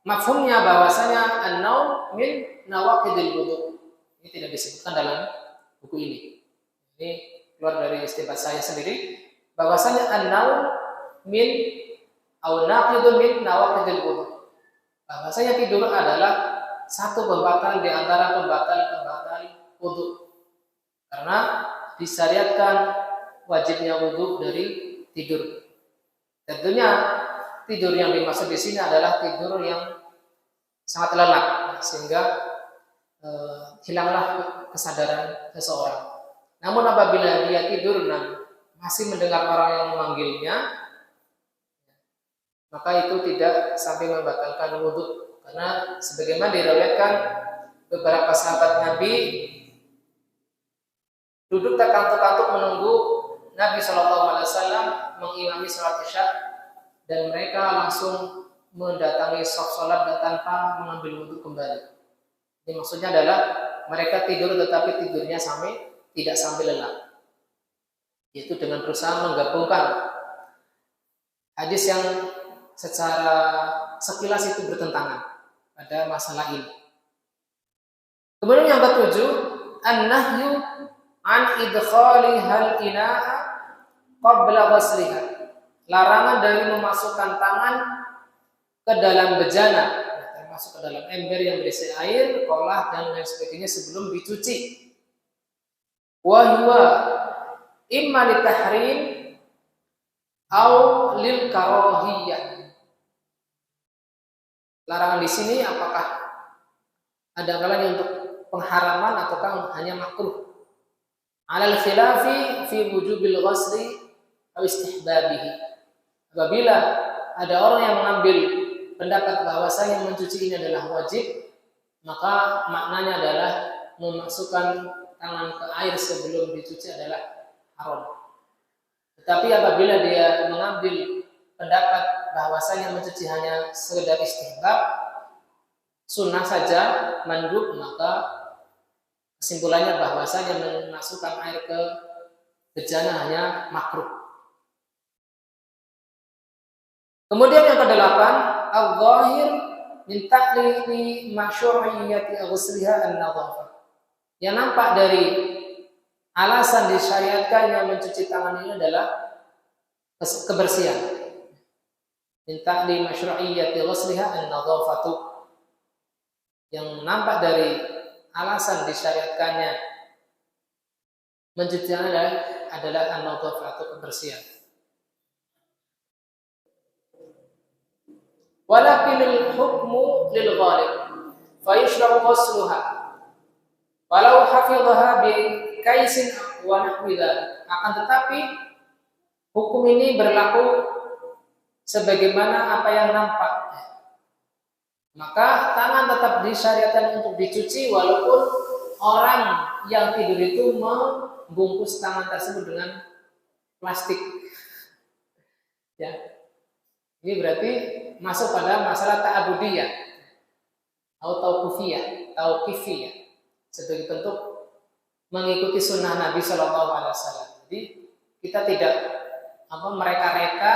mafhumnya bahwasanya an-naum min nawaqidil wudhu. Ini tidak disebutkan dalam buku ini. Ini keluar dari istinbat saya sendiri. Bahwasanya an-naum min au naqidu min nawaqidil wudhu. Bahwasanya tidur adalah satu pembatal di antara pembatal wudhu. Karena disyariatkan wajibnya wudhu dari tidur. Tentunya tidur yang dimaksud di sini adalah tidur yang sangat lelap, sehingga hilanglah kesadaran seseorang. Namun apabila dia tidur dan masih mendengar orang yang memanggilnya, maka itu tidak sampai membatalkan wudhu. Karena sebagaimana diriwayatkan beberapa sahabat Nabi duduk terkantuk-kantuk menunggu Nabi SAW mengimami salat Isya, dan mereka langsung mendatangi saf salat dan tanpa mengambil wudhu kembali. Ini maksudnya adalah mereka tidur tetapi tidurnya tidak sampai lelap. Yaitu dengan berusaha menggabungkan hadis yang secara sekilas itu bertentangan pada masalah ini. Kemudian yang ketujuh, an-nahyu an idkhali hal ina'a qabla ghusliha. Larangan dari memasukkan tangan ke dalam bejana, masuk ke dalam ember yang berisi air, kolah dan lain sebagainya sebelum dicuci. Wa huwa imma litahrim au lil karahiyah. Larangan di sini apakah ada kalanya untuk pengharaman ataukah hanya makruh? Alal khilafi fi wujubil ghusli aw istihbabihi. Apabila ada orang yang mengambil pendapat bahwasanya mencuci ini adalah wajib, maka maknanya adalah memasukkan tangan ke air sebelum dicuci adalah haram. Tetapi apabila dia mengambil pendapat bahwasanya mencuci hanya sekedar istihbab, sunnah saja, mandub, maka kesimpulannya bahwasanya memasukkan air ke bejana hanya makruh. Kemudian yang kedelapan, al-zahir min taqlili masyru'iyyati ghusliha an-nadhafah. Yang nampak dari alasan disyariatkannya mencuci tangan ini adalah kebersihan. Min taqlili masyru'iyyati ghusliha an-nadhafatu. Yang nampak dari alasan disyariatkannya mencuci tangan adalah an-nadhafah atau kebersihan. Walakinil hukmu lil ghalib fa yushra'u ghusluha walau hafidhaha bi kaisin wa nahwi dzalik. Akan tetapi hukum ini berlaku sebagaimana apa yang nampak. Maka tangan tetap disyariatkan untuk dicuci walaupun orang yang tidur itu membungkus tangan tersebut dengan plastik. Ya. Ini berarti masuk pada masalah ta'abudiyah atau tauqifiyah sebagai bentuk mengikuti sunnah Nabi Shallallahu Alaihi Wasallam. Jadi kita tidak mereka-reka,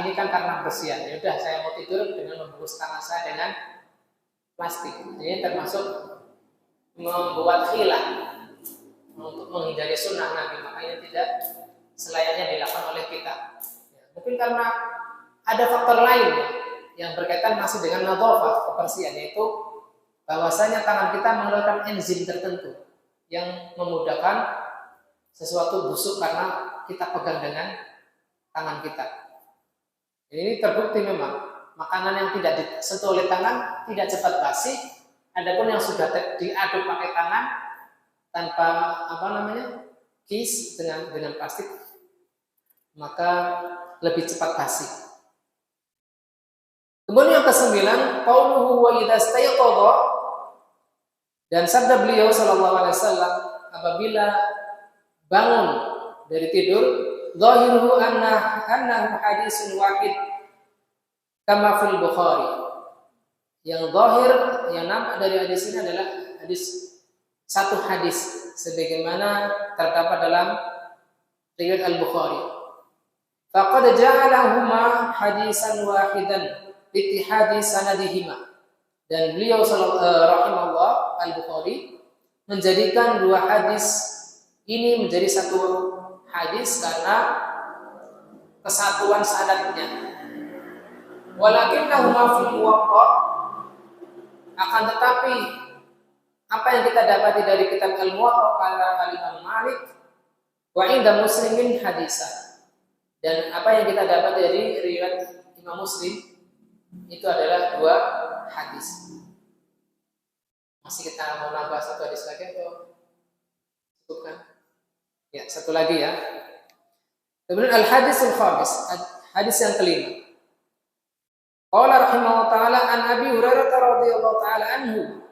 ini kan karena bersihan. Ya udah, saya mau tidur dengan membungkus tangan saya dengan plastik. Ini termasuk membuat khilaf untuk menghindari sunnah Nabi. Makanya tidak selayaknya dilakukan oleh kita. Ya, mungkin karena ada faktor lain yang berkaitan masih dengan nadhafah, kebersihan, yaitu bahwasanya tangan kita mengeluarkan enzim tertentu yang memudahkan sesuatu busuk karena kita pegang dengan tangan kita. Ini terbukti memang makanan yang tidak disentuh oleh tangan tidak cepat basi. Adapun yang sudah diaduk pakai tangan tanpa kis dengan plastik, maka lebih cepat basi. Kemudian yang ke-9, qauluhu wa idza stayqadha, dan sabda beliau sallallahu alaihi wasallam apabila bangun dari tidur, zahiruhu annahu hadisun wahid kama fil Bukhari. Yang zahir, yang nampak dari hadis ini adalah satu hadis sebagaimana terdapat dalam riwayat Al-Bukhari. Faqad ja'alahuma hadisan wahidan ittihadi sanadihima. Dan beliau rahimahullah Al-Bukhari menjadikan dua hadis ini menjadi satu hadis karena kesatuan sanadnya. Walakinnahuma fil Muwatta, akan tetapi apa yang kita dapati dari kitab Al-Muwatta kala Imam Malik wa inda Muslimin hadisan, dan apa yang kita dapat dari riwayat Imam Muslim itu adalah dua hadis. Masih kita mau nambah satu hadis lagi atau cukupkan? Ya, satu lagi ya. Kemudian al-hadisul khamis, hadis yang kelima. Qala rahimahullah ta'ala an Abi Hurairah radhiyallahu ta'ala anhu.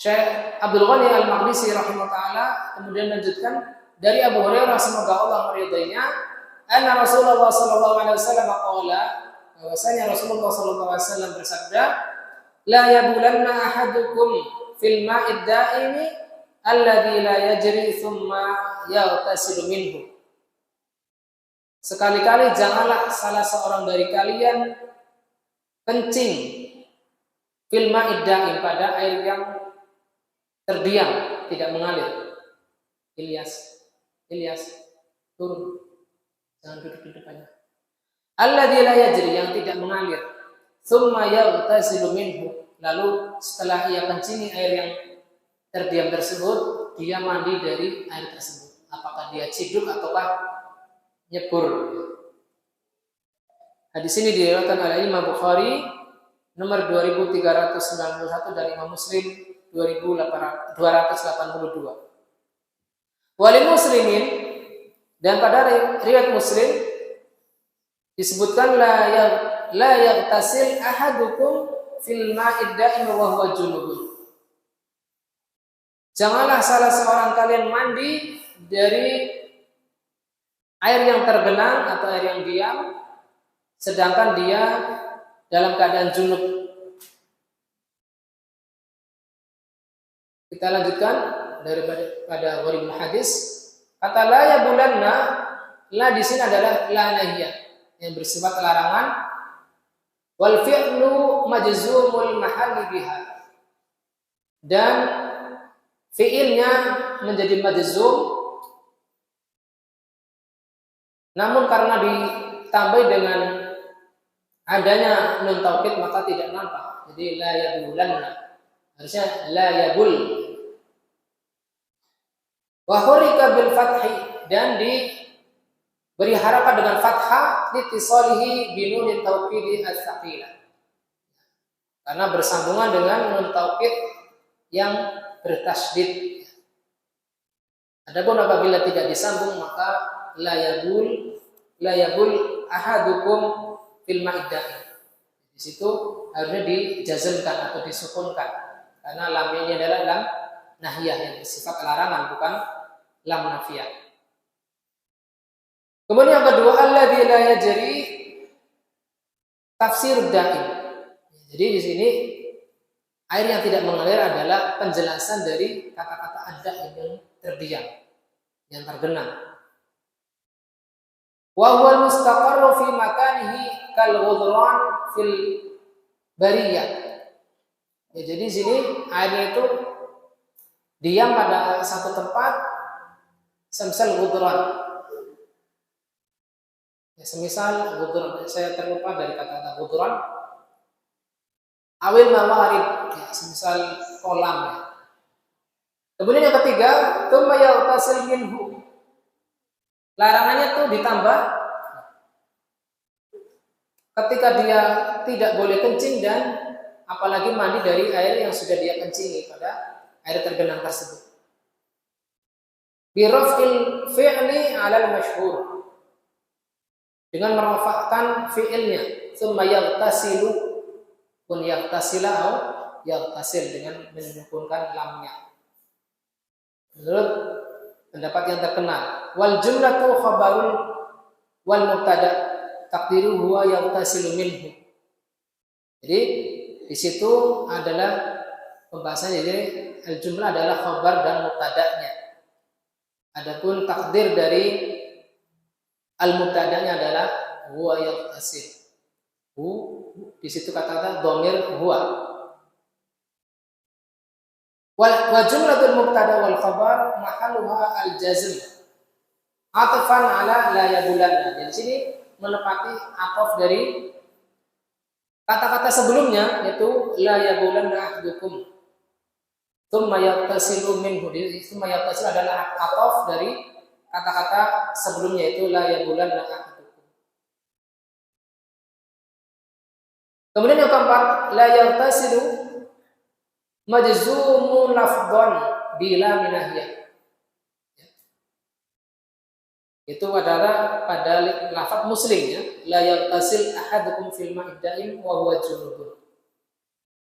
Syekh Abdul Ghani Al-Maqdisi rahimahullah ta'ala kemudian melanjutkan dari Abu Hurairah, semoga Allah meridainya, anna Rasulullah sallallahu alaihi wasallam qala, bahwasanya Rasulullah sallallahu alaihi wasallam bersabda, la yabulanna ahadukum fil ma'id da'imi alladhi la yajri thumma yaghtasilu minhu. Sekali-kali janganlah salah seorang dari kalian kencing fil ma'id da'im, pada air yang terdiam, tidak mengalir. Ilyas, turun, jangan duduk di depannya. Alladzi la yajri, yang tidak mengalir. thumma yaghtasilu minhu. Lalu setelah ia kencingi air yang terdiam tersebut, dia mandi dari air tersebut. Apakah dia ciduk ataukah nyebur? Hadis ini diriwayatkan oleh Imam Bukhari nomor 2391 dan Imam Muslim 2282. Wali muslimin, dan pada riwayat Muslim disebutkan la yaghtasil ahadukum fil ma'id da'im wa huwa junubun. Janganlah salah seorang kalian mandi dari air yang tergenang atau air yang diam sedangkan dia dalam keadaan junub. Kita lanjutkan daripada warimul hadis. Kata la yabulanna, la di sini adalah la nahiyah yang bersifat larangan. Wal fi'lu majzumul mahalli biha, dan fi'ilnya menjadi majzum, namun karena ditambah dengan adanya nun taukid maka tidak nampak. Jadi la yabulanna, harusnya la yabul. Wa hurika bil fathi, dan diberi harakat dengan fathah litisalihi bi nunin taukid as-saqilah, karena bersambungan dengan nun taukid yang bertasydid. Adapun apabila tidak disambung maka la yabul ahadukum fil ma'iddah. Di situ harusnya dijazmkan atau disukunkan karena lamnya ini adalah lam nahiyah yang bersifat larangan, bukan lam nafiyah. Kemudian yang kedua, alladzi la yajri tafsir da'im. Jadi di sini air yang tidak mengalir adalah penjelasan dari kata-kata ad-da'im yang terdiam, yang tergenang. Wa huwa mustaqarru fi makanihi kal ghudran fil bariyah. Ya, jadi di sini airnya itu diam pada satu tempat, semisal ghudran. Ya, semisal ghudran, saya terlupa dari kata-kata ghudran. Awil mawarid, ya, semisal kolam. Ya. Kemudian yang ketiga, tsumma yaghtasil minhu. Larangannya tuh ditambah ketika dia tidak boleh kencing dan apalagi mandi dari air yang sudah dia kencingi pada air tergenang tersebut. Bi raf'il fi'li 'ala al-masyhur, dengan merafa'kan fi'ilnya, tsumma yaghtasilu, pun yaghtasila atau yaghtasil dengan menyukunkan lamnya. Menurut pendapat yang terkenal, wal jumlatu khabarun wal mubtada taqdiru huwa yaghtasilu minhu. Jadi di situ adalah pembahasannya, jadi al jumlah adalah khabar dan mubtada'nya. Adapun takdir dari al mubtada'nya adalah huwa yaghtasil. Di situ kata-kata dhamir huwa. Wa jumlatul mubtada wal khabar mahalluha al jazm atfan ala la yabulanna. Di sini menepati ataf dari kata-kata sebelumnya, yaitu la yabulanna ahdukum. Tsumma yaghtasilu minhu. Tsumma yaghtasilu adalah ataf dari kata-kata sebelumnya, yaitu la yabulanna ahdukum. Kemudian yang keempat, la yaghtasilu majzumun lafdhan bila minahiyah. Itu adalah pada lafaz Muslim, ya, la yaghtasil ahadukum fil ma'id da'im wa huwa junubun.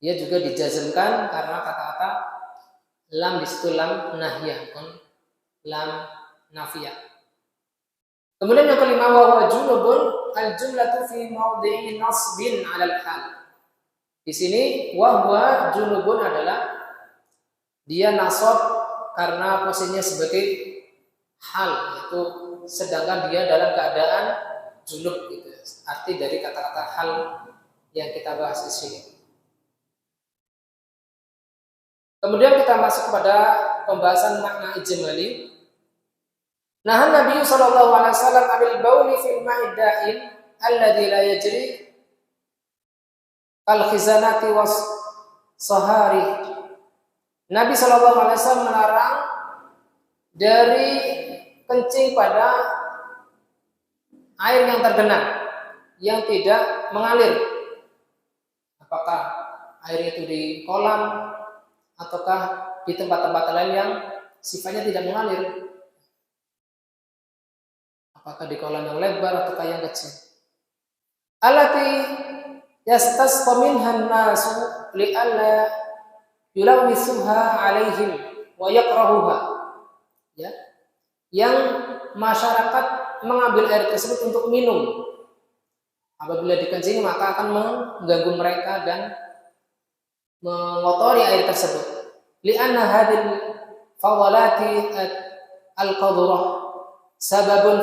Dia juga dijazmkan karena kata-kata lam di situ lam nahiyah, bukan lam nafiyah. Kemudian yang kelima, wa huwa junubun al jumlatu fi mawdi'i nasbin 'ala al-hal. Di sini wahwa junubun adalah dia nasab karena posisinya sebagai hal, yaitu sedangkan dia dalam keadaan junub, gitu. Arti dari kata-kata hal yang kita bahas di sini. Kemudian kita masuk pada pembahasan makna ijmali. Nahan Nabi sallallahu alaihi wasallam abil bauli fil ma'id da'im alladzi la yajri kal khizanati was sahari. Nabi SAW melarang dari kencing pada air yang tergenang, yang tidak mengalir. Apakah air itu di kolam ataukah di tempat-tempat lain yang sifatnya tidak mengalir? Apakah di kolam yang lebar ataukah yang kecil? Allati yastasqa minha an-nasu li'alla yulawwisuha 'alaihim wa yakrahuha. Ya. Yang masyarakat mengambil air tersebut untuk minum. Apabila dikencingi maka akan mengganggu mereka dan mengotori air tersebut. Li'anna hadhil fawalati al-qadurah sababun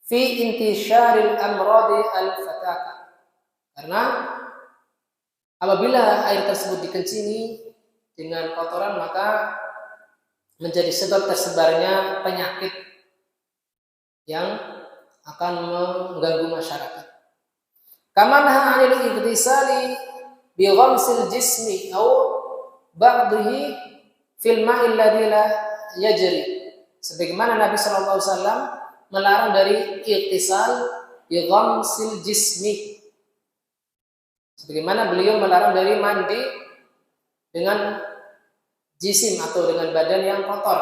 fi intisharil amradi al-fataka. Karena apabila air tersebut dikencingi dengan kotoran maka menjadi sebab tersebarnya penyakit yang akan mengganggu masyarakat. Kama naha 'anil igtisali bi ghamsil jismi aw ba'dihi fil ma'il ladzi la yajri. Sebagaimana Nabi sallallahu alaihi wasallam melarang dari igtisal bi ghamsil jismi. Sebagaimana beliau melarang dari mandi dengan jisim atau dengan badan yang kotor,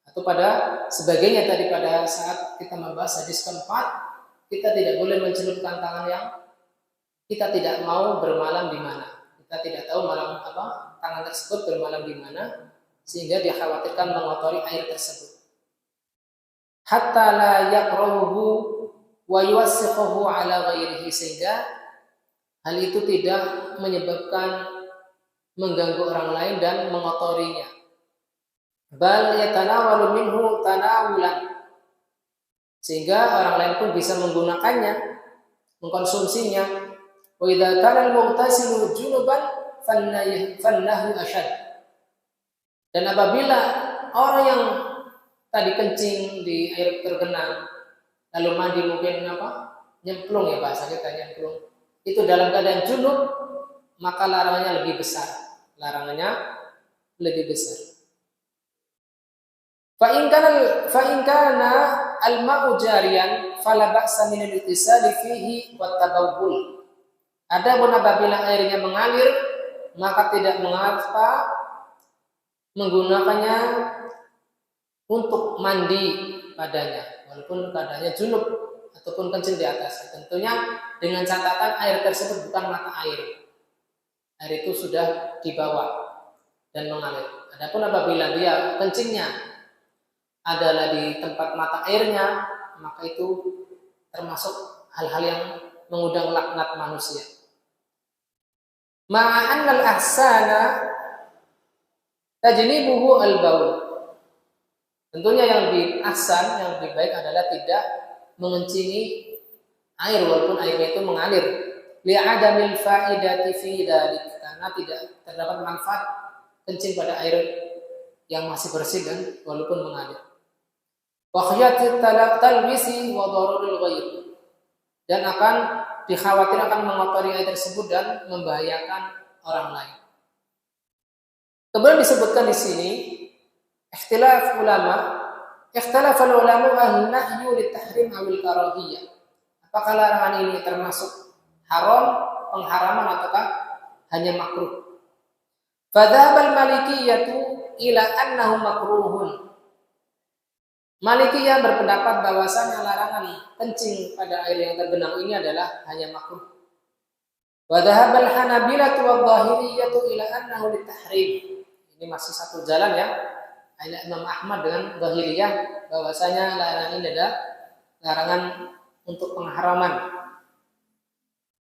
atau pada sebagainya tadi pada saat kita membahas hadis keempat, kita tidak boleh mencelupkan tangan yang kita tidak mau bermalam di mana. Kita tidak tahu malam apa tangan tersebut bermalam di mana sehingga dikhawatirkan mengotori air tersebut. Hatta la yaqrahu wa yuwassiquhu ala ghairihi, sehingga hal itu tidak menyebabkan mengganggu orang lain dan mengotorinya. Bal yatanawalu minhu tanawulan, sehingga orang lain pun bisa menggunakannya, mengkonsumsinya. Wa idza kana al-mughtasilu junuban fannahu ashad. Dan apabila orang yang tadi kencing di air tergenang lalu mandi mungkin nyemplung ya bahasa kita nyemplung, itu dalam keadaan junub, maka larangannya lebih besar. Fa in kana al-ma'u jariyan fala ba'sa min al-ittisali fihi wa tabawul. Adapun apabila airnya mengalir, maka tidak mengapa menggunakannya untuk mandi padanya, walaupun keadaannya junub ataupun kencing di atas. Tentunya dengan catatan air tersebut bukan mata air. Air itu sudah dibawa dan mengalir. Adapun apabila dia kencingnya adalah di tempat mata airnya, maka itu termasuk hal-hal yang mengundang laknat manusia. Ma'annal ahsana tajnibuhu al-baul. Tentunya yang lebih ahsan, yang lebih baik adalah tidak mengencingi air walaupun airnya itu mengalir. Li'adamil fa'idati fi dzalik, karena tidak terdapat manfaat kencing pada air yang masih bersih dan walaupun mengalir. Wa khiyati talwisi wa daruril ghair, dan akan dikhawatirkan mengotori air tersebut dan membahayakan orang lain. Kemudian disebutkan di sini ikhtalafa ulama an-nahyu litahrim awil karahiyah. Apakah larangan ini termasuk haram, pengharaman, ataukah hanya makruh? Fadhabal malikiyatu ila annahu makruhun. Malikiyah berpendapat bahwasanya larangan kencing pada air yang tergenang ini adalah hanya makruh. Wadhahabal hanabilatu wadh-dhahiriyatu ila annahu litahrim. Ini masih satu jalan ya, Imam Ahmad dengan Dhahiriyah, bahwasanya larangan ini adalah larangan untuk pengharaman.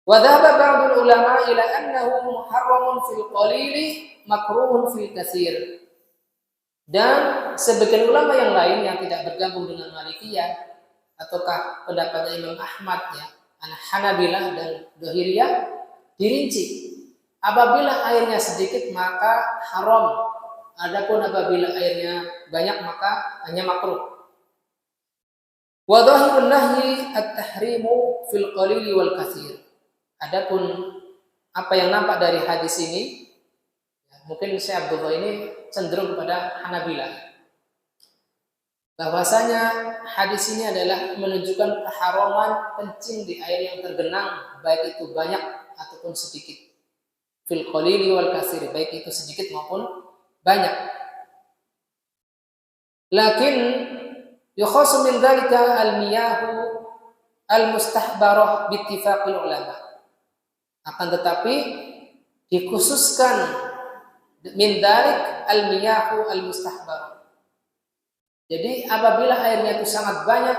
Wa dhahaba ba'dul ulama ila annahu muharramun fil qalili makruhun fil katsir. Dan sebagian ulama yang lain yang tidak bergabung dengan Malikiyah ataukah pendapatnya Imam Ahmad ya, Hanabilah dan Dhahiriyah, dirinci. Apabila airnya sedikit maka haram. Adapun apabila airnya banyak maka hanya makruh. Wa dhahirun nahyi at-tahrimu fil qalili wal katsir. Adapun apa yang nampak dari hadis ini, mungkin Syekh Abdullah ini cenderung kepada Hanabilah. Bahwasanya hadis ini adalah menunjukkan keharaman kencing di air yang tergenang, baik itu banyak ataupun sedikit. Fil qalili wal katsir, baik itu sedikit maupun banyak. Lakin yukhassu min dzalika al-miyahu al-mustahbarah bi ittifaqil ulama. Akan tetapi dikhususkan min dzalik al-miyahu al-mustahbarah. Jadi apabila airnya itu sangat banyak,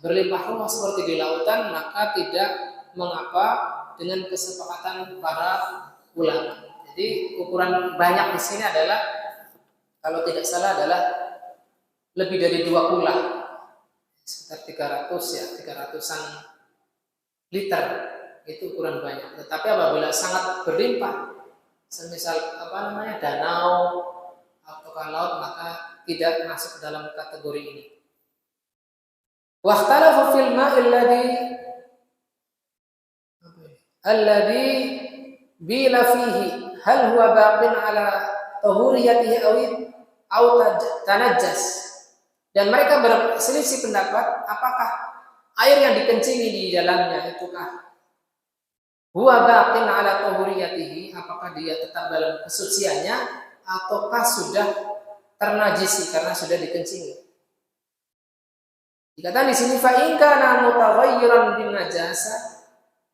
berlimpah ruah seperti di lautan, maka tidak mengapa dengan kesepakatan para ulama. Jadi ukuran banyak di sini adalah, kalau tidak salah adalah lebih dari 2 kula, sekitar 300-an liter, itu ukuran banyak. Tetapi apabila sangat berlimpah, semisal danau atau laut, maka tidak masuk dalam kategori ini. Waqtalafu fil ma'il alladhi bila fihi hal huwa baqin ala tahuriyatihi aw tanajjas. Dan mereka berselisih pendapat apakah air yang dikencingi di dalamnya itukah huwa baqin ala tahuriyatihi, apakah dia tetap dalam kesuciannya ataukah sudah ternajisi karena sudah dikencingi. Dikatakan di sini fa in kana mutaghayyiran bin najasa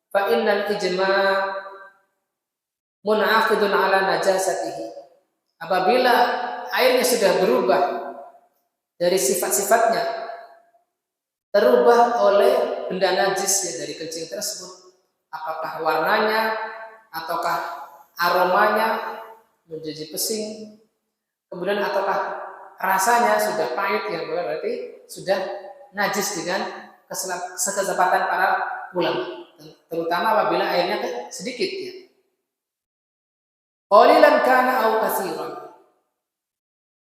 fa innal ijma' mun'aqidun ala najasatihi. Apabila airnya sudah berubah dari sifat-sifatnya, terubah oleh benda najis ya dari kencing tersebut, apakah warnanya ataukah aromanya menjadi pesing, kemudian ataukah rasanya sudah pahit, yang berarti sudah najis dengan kesepakatan para ulama, terutama apabila airnya sedikit ya. Qalilan kana aw katsiran.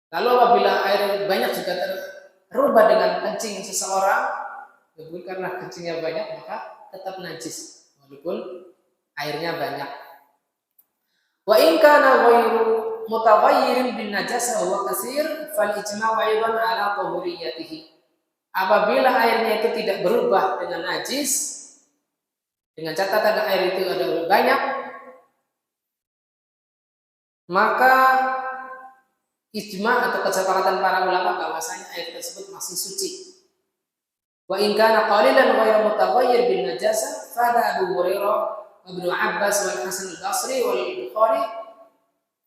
Lalu apabila air banyak juga terubah dengan kencing seseorang, bukan karena kencingnya banyak maka tetap najis walaupun airnya banyak. Wa in kana ghairu mutaghayyirin bin najasa wa katsir fal ijma'u aidan ala tahuriyatihi. Apabila airnya itu tidak berubah dengan najis, dengan catatan air itu ada banyak, maka ijma' atau kesepakatan para ulama bahwasanya air tersebut masih suci. Wa in kana qalilan ghairu mutaghayyir bin najasa fa Abu Hurairah Ibnu Abbas wal Hasan al-Basri wal Bukhari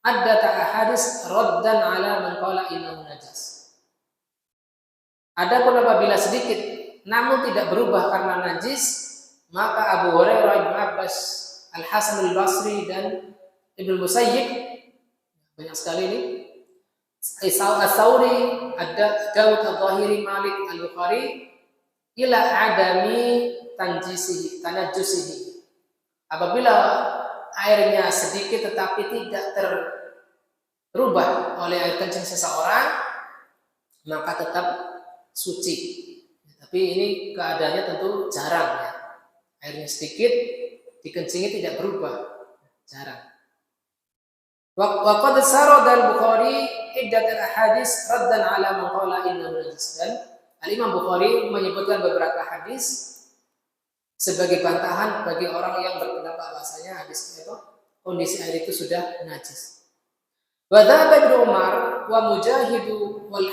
addat ahadits raddan ala man qala innahu najas. Adapun apabila sedikit namun tidak berubah karena najis, maka Abu Hurairah, Ibnu Abbas, Al Hasan al-Basri dan Ibnu Musayyib, banyak sekali ini, Isa al-Thawri, Dawud al-Zahiri, Malik al-Bukhari, ila adami tanajjusihi. Apabila airnya sedikit tetapi tidak terubah oleh air kencing seseorang, maka tetap suci. Tapi ini keadaannya tentu jarang ya. Airnya sedikit, dikencingi tidak berubah, jarang. Wa qad sarada al-Bukhari iddat al-ahadits raddan ala man qala innahu najis. Dan Al-Imam Bukhari menyebutkan beberapa hadis sebagai bantahan bagi orang yang berpendapat bahasanya hadis itu kondisi air itu sudah najis. Wa dzaba Ibnu Umar wa Mujahid wal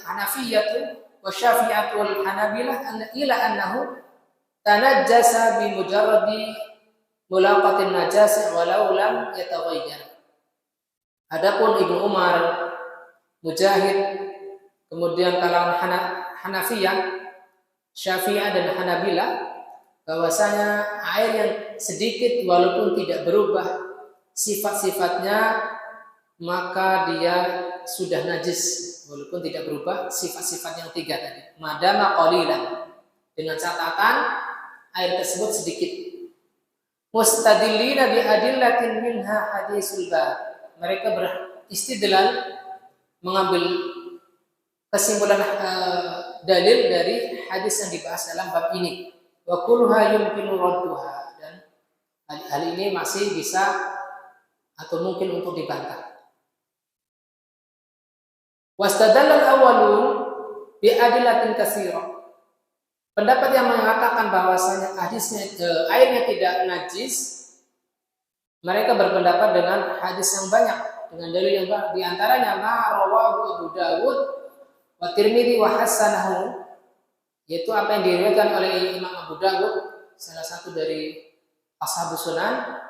Hanafiyyah wa Syafi'ah wal Hanabilah ila annahu tanajjasa bi mujarradi mulaqatin najasa walau lam yataghayyar. Adapun Ibnu Umar, Mujahid, kemudian kalangan Hanafiyah, Syafi'ah dan Hanabilah, bahwasanya air yang sedikit walaupun tidak berubah sifat-sifatnya maka dia sudah najis walaupun tidak berubah sifat-sifat yang 3 tadi. Madama qalilan, dengan catatan air tersebut sedikit. Mustadillina bi adillatin minha hadisul bab. Mereka beristidlal, mengambil kesimpulan dalil dari hadis yang dibahas dalam bab ini. Wa kulluha yumkinu radduha, dan Hal ini masih bisa atau mungkin untuk dibantah. Wastadallal awwalun biadillatin katsirah. Pendapat yang mengatakan bahwasanya airnya tidak najis, mereka berpendapat dengan hadis yang banyak, dengan dalil yang banyak. Di antaranya ma rawahu Abu Dawud wa Tirmidzi wa hasanahu, yaitu apa yang diriwayatkan oleh Imam Abu Dawud, salah satu dari ashabus sunan,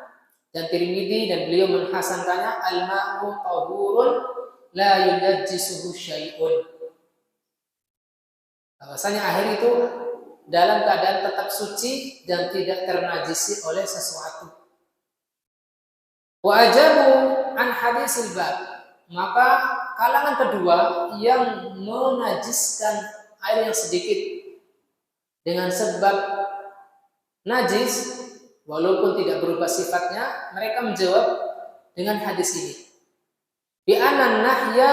dan Tirmidzi, dan beliau menghasankannya, al-ma'u tahurun la yunajjisuhu syai'un. Bahwasanya air itu dalam keadaan tetap suci dan tidak ternajisi oleh sesuatu. Wa ajabu an hadisil bab, maka kalangan kedua yang menajiskan air yang sedikit dengan sebab najis walaupun tidak berubah sifatnya, mereka menjawab dengan hadis ini. Bi anna nahya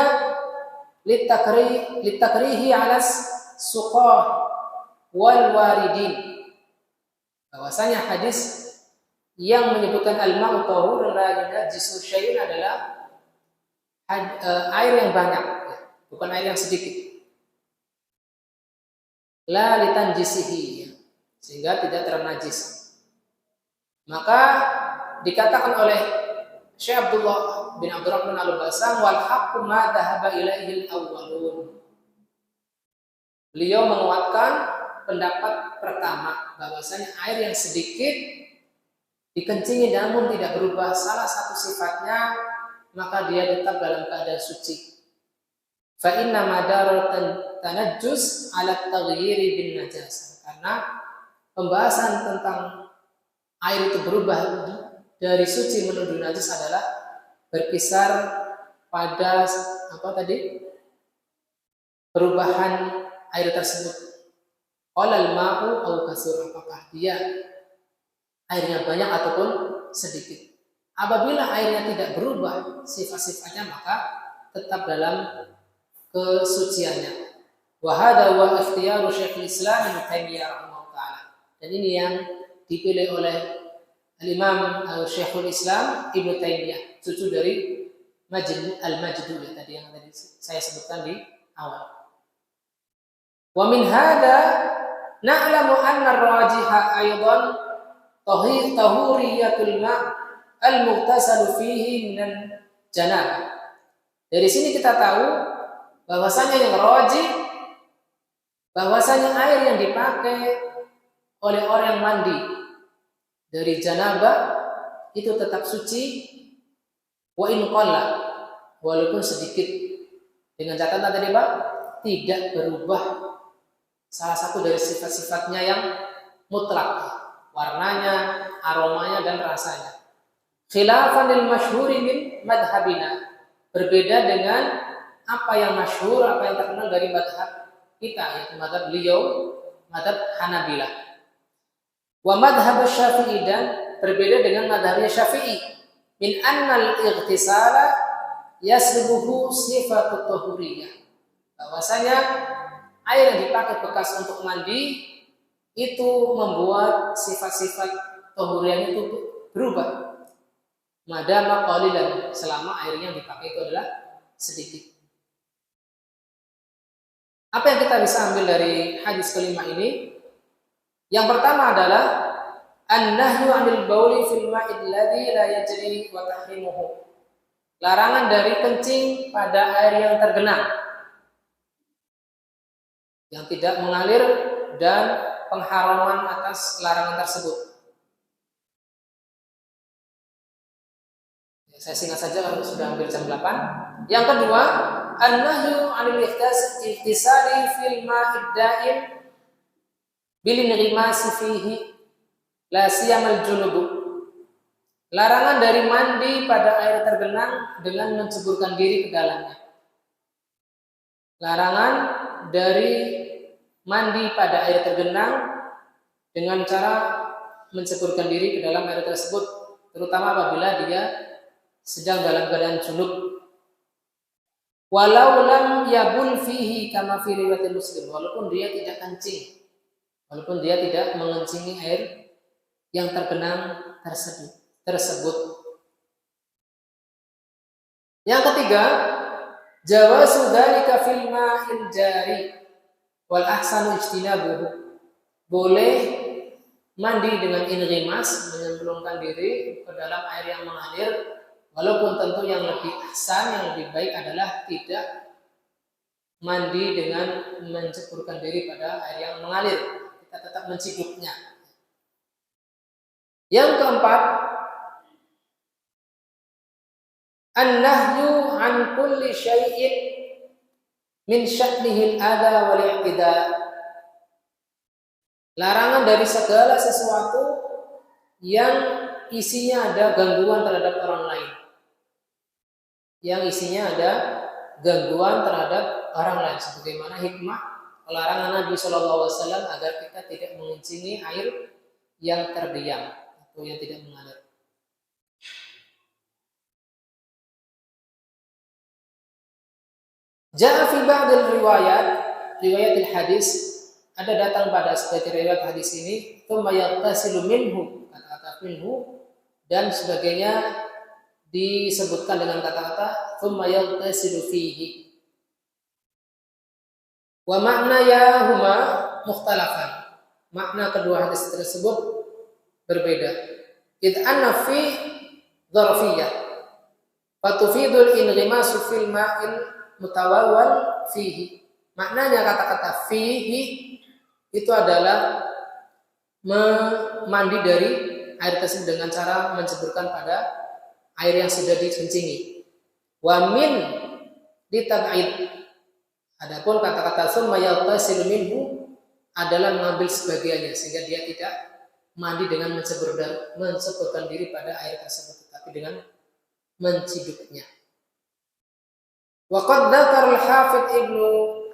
litakrihi alas suqah wal waridin. Bahwasanya hadis yang menyebutkan al-ma'u tahur la yunajjisu syai'un adalah air yang banyak, bukan air yang sedikit. La litanjisihi, sehingga tidak ternajis. Maka dikatakan oleh Syekh Abdullah bin Abdurrahman Al-Basam, wal haqqu ma dhahaba ilaihi al-awwalun. Beliau menguatkan pendapat pertama, bahwasanya air yang sedikit dikencingi namun tidak berubah salah satu sifatnya, maka dia tetap dalam keadaan suci. Fa inna madarat tanajjus ala taghyiri bin najasah. Karena pembahasan tentang air itu berubah dari suci menuju najis adalah berkisar pada perubahan air tersebut. Qalal ma'u au kasur, apakah dia airnya banyak ataupun sedikit. Apabila airnya tidak berubah sifat-sifatnya, maka tetap dalam kesuciannya. Wa hadha wa ikhtiyaru Syekhul Islam Ibnu Taimiyah rahimahullah taala. Dan ini yang dipilih oleh Al-Imam Syekhul Islam Ibnu Taimiyah, cucu dari Al-Majduli tadi yang tadi saya sebutkan di awal. Wa min hadha na'lamu anna ar-rajiha aidan tahuriyatul ma' al-mughtasalu fihi minan janabah. Dari sini kita tahu bahwasanya yang rajih, bahwasanya air yang dipakai oleh orang yang mandi dari janabah itu tetap suci, wa in qalla, walaupun sedikit, dengan catatan tadi Pak, tidak berubah salah satu dari sifat-sifatnya yang mutlak, warnanya, aromanya, dan rasanya. Khilafan lil masyhuri min madhabina, berbeda dengan apa yang masyhur, apa yang terkenal dari madhab kita, yaitu madhab beliau, madhab Hanabilah. Wa madhab Syafi'i, dan berbeda dengan madhabnya Syafi'i, min annal ightisala yaslubuhu sifatut tahuriyah, bahwasanya air yang dipakai bekas untuk mandi itu membuat sifat-sifat tahuriyah itu berubah. Madama qalilan, selama airnya yang dipakai itu adalah sedikit. Apa yang kita bisa ambil dari hadis kelima ini? Yang pertama adalah an-nahyu 'anil bauli fil ma'id alladhi la yajri wa tahrimuhu. Larangan dari kencing pada air yang tergenang, yang tidak mengalir, dan pengharaman atas larangan tersebut. Saya singkat saja kalau sudah hampir jam 8. Yang kedua, an-nahyu 'anil ihtisali fil ma'id da'im bil inghimasi fihi la siyamal junub. Larangan dari mandi pada air tergenang dengan menceburkan diri ke dalamnya. Larangan dari mandi pada air tergenang dengan cara menceburkan diri ke dalam air tersebut, terutama apabila dia sedang dalam keadaan junub. Walau lam yabul fihi kama fi riwayat Muslim, walaupun dia tidak kencing, walaupun dia tidak mengencingi air yang tergenang tersebut. Yang ketiga, jawazu dzalika fil ma'il jari wal ahsanu ijtinabuhu. Boleh mandi dengan ingrimas, menyemplungkan diri ke dalam air yang mengalir, walaupun tentu yang lebih ahsan, yang lebih baik adalah tidak mandi dengan menceburkan diri pada air yang mengalir. Kita tetap menciduknya. Yang keempat, an-nahyu an kulli syai'in min sya'nihi al-adha wal i'tida. Larangan dari segala sesuatu yang isinya ada gangguan terhadap orang lain. Yang isinya ada gangguan terhadap orang lain, sebagaimana hikmah larangan Nabi Shallallahu Alaihi Wasallam agar kita tidak mengencingi air yang terdiam atau yang tidak mengalir. Ja'a fi ba'dil riwayat hadis, ada datang pada sebagai riwayat hadis ini, tsumma yaghtasilu minhu, kata-kata minhu, dan sebagainya disebutkan dengan kata-kata tsumma yaghtasilu fihi. Wa makna ya huma mukhtalafan. Makna kedua hadis tersebut berbeda. Id anna fi dzarfiyyah fatufidul inghimasu fil ma'il mutawawwal fihi. Maknanya kata-kata fihi itu adalah mandi dari air tersebut dengan cara menceburkan pada air yang sudah dikencingi. Wa min ditab'id. Adapun kata-kata summa yaghtasilu minhu adalah mengambil sebagiannya sehingga dia tidak mandi dengan menceburkan diri pada air tersebut, tetapi dengan menciduknya. Wa qad dzakara al-Hafidz Ibnu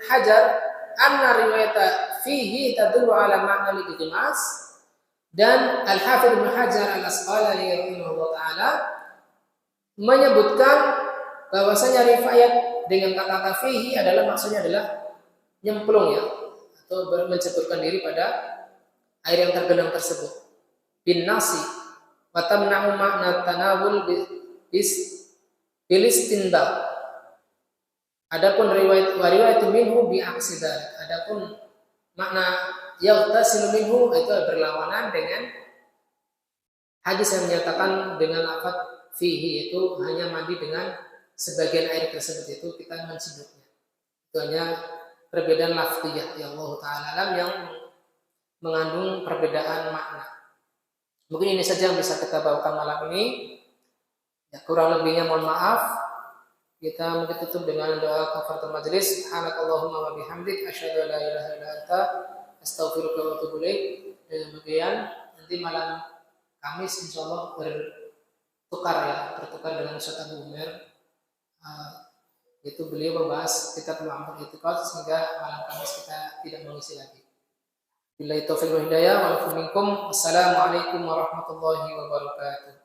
Hajar anna riwayata fihi tadullu ala ma'na al-ighmas, dan Al-Hafidz Ibnu Hajar Al-Asqalani rahimahullah taala menyebutkan bahwasanya riwayat dengan kata-kata fihi adalah maksudnya adalah nyemplung ya, atau menceburkan diri pada air yang tergenang tersebut. Bin nasi wa tamna'u ma'na tanawul bilistinda. Adapun riwayat minhu bi aksidan. Adapun makna yaghtasilu minhu itu berlawanan dengan hadis yang menyatakan dengan lafaz fihi, itu hanya mandi dengan sebagian air tersebut, itu kita menciduknya. Itu hanya perbedaan lafziyah ya Allah Ta'ala alam yang mengandung perbedaan makna. Mungkin ini saja yang bisa kita bawakan malam ini. Ya, kurang lebihnya mohon maaf. Kita mungkin tutup dengan doa kafaratul majelis. Subhanakallahumma wa bihamdik asyhadu an la ilaha illa anta astaghfiruka wa atubu ilaik. Demikian nanti malam Kamis insyaallah bertukar dengan Ustaz Abu Umair. Itu beliau membahas kitab Al-Amal I'tiqad, sehingga malam Kamis kita tidak mengisi lagi. Billahi taufiq wal hidayah wa lakum minkum. Assalamualaikum warahmatullahi wabarakatuh.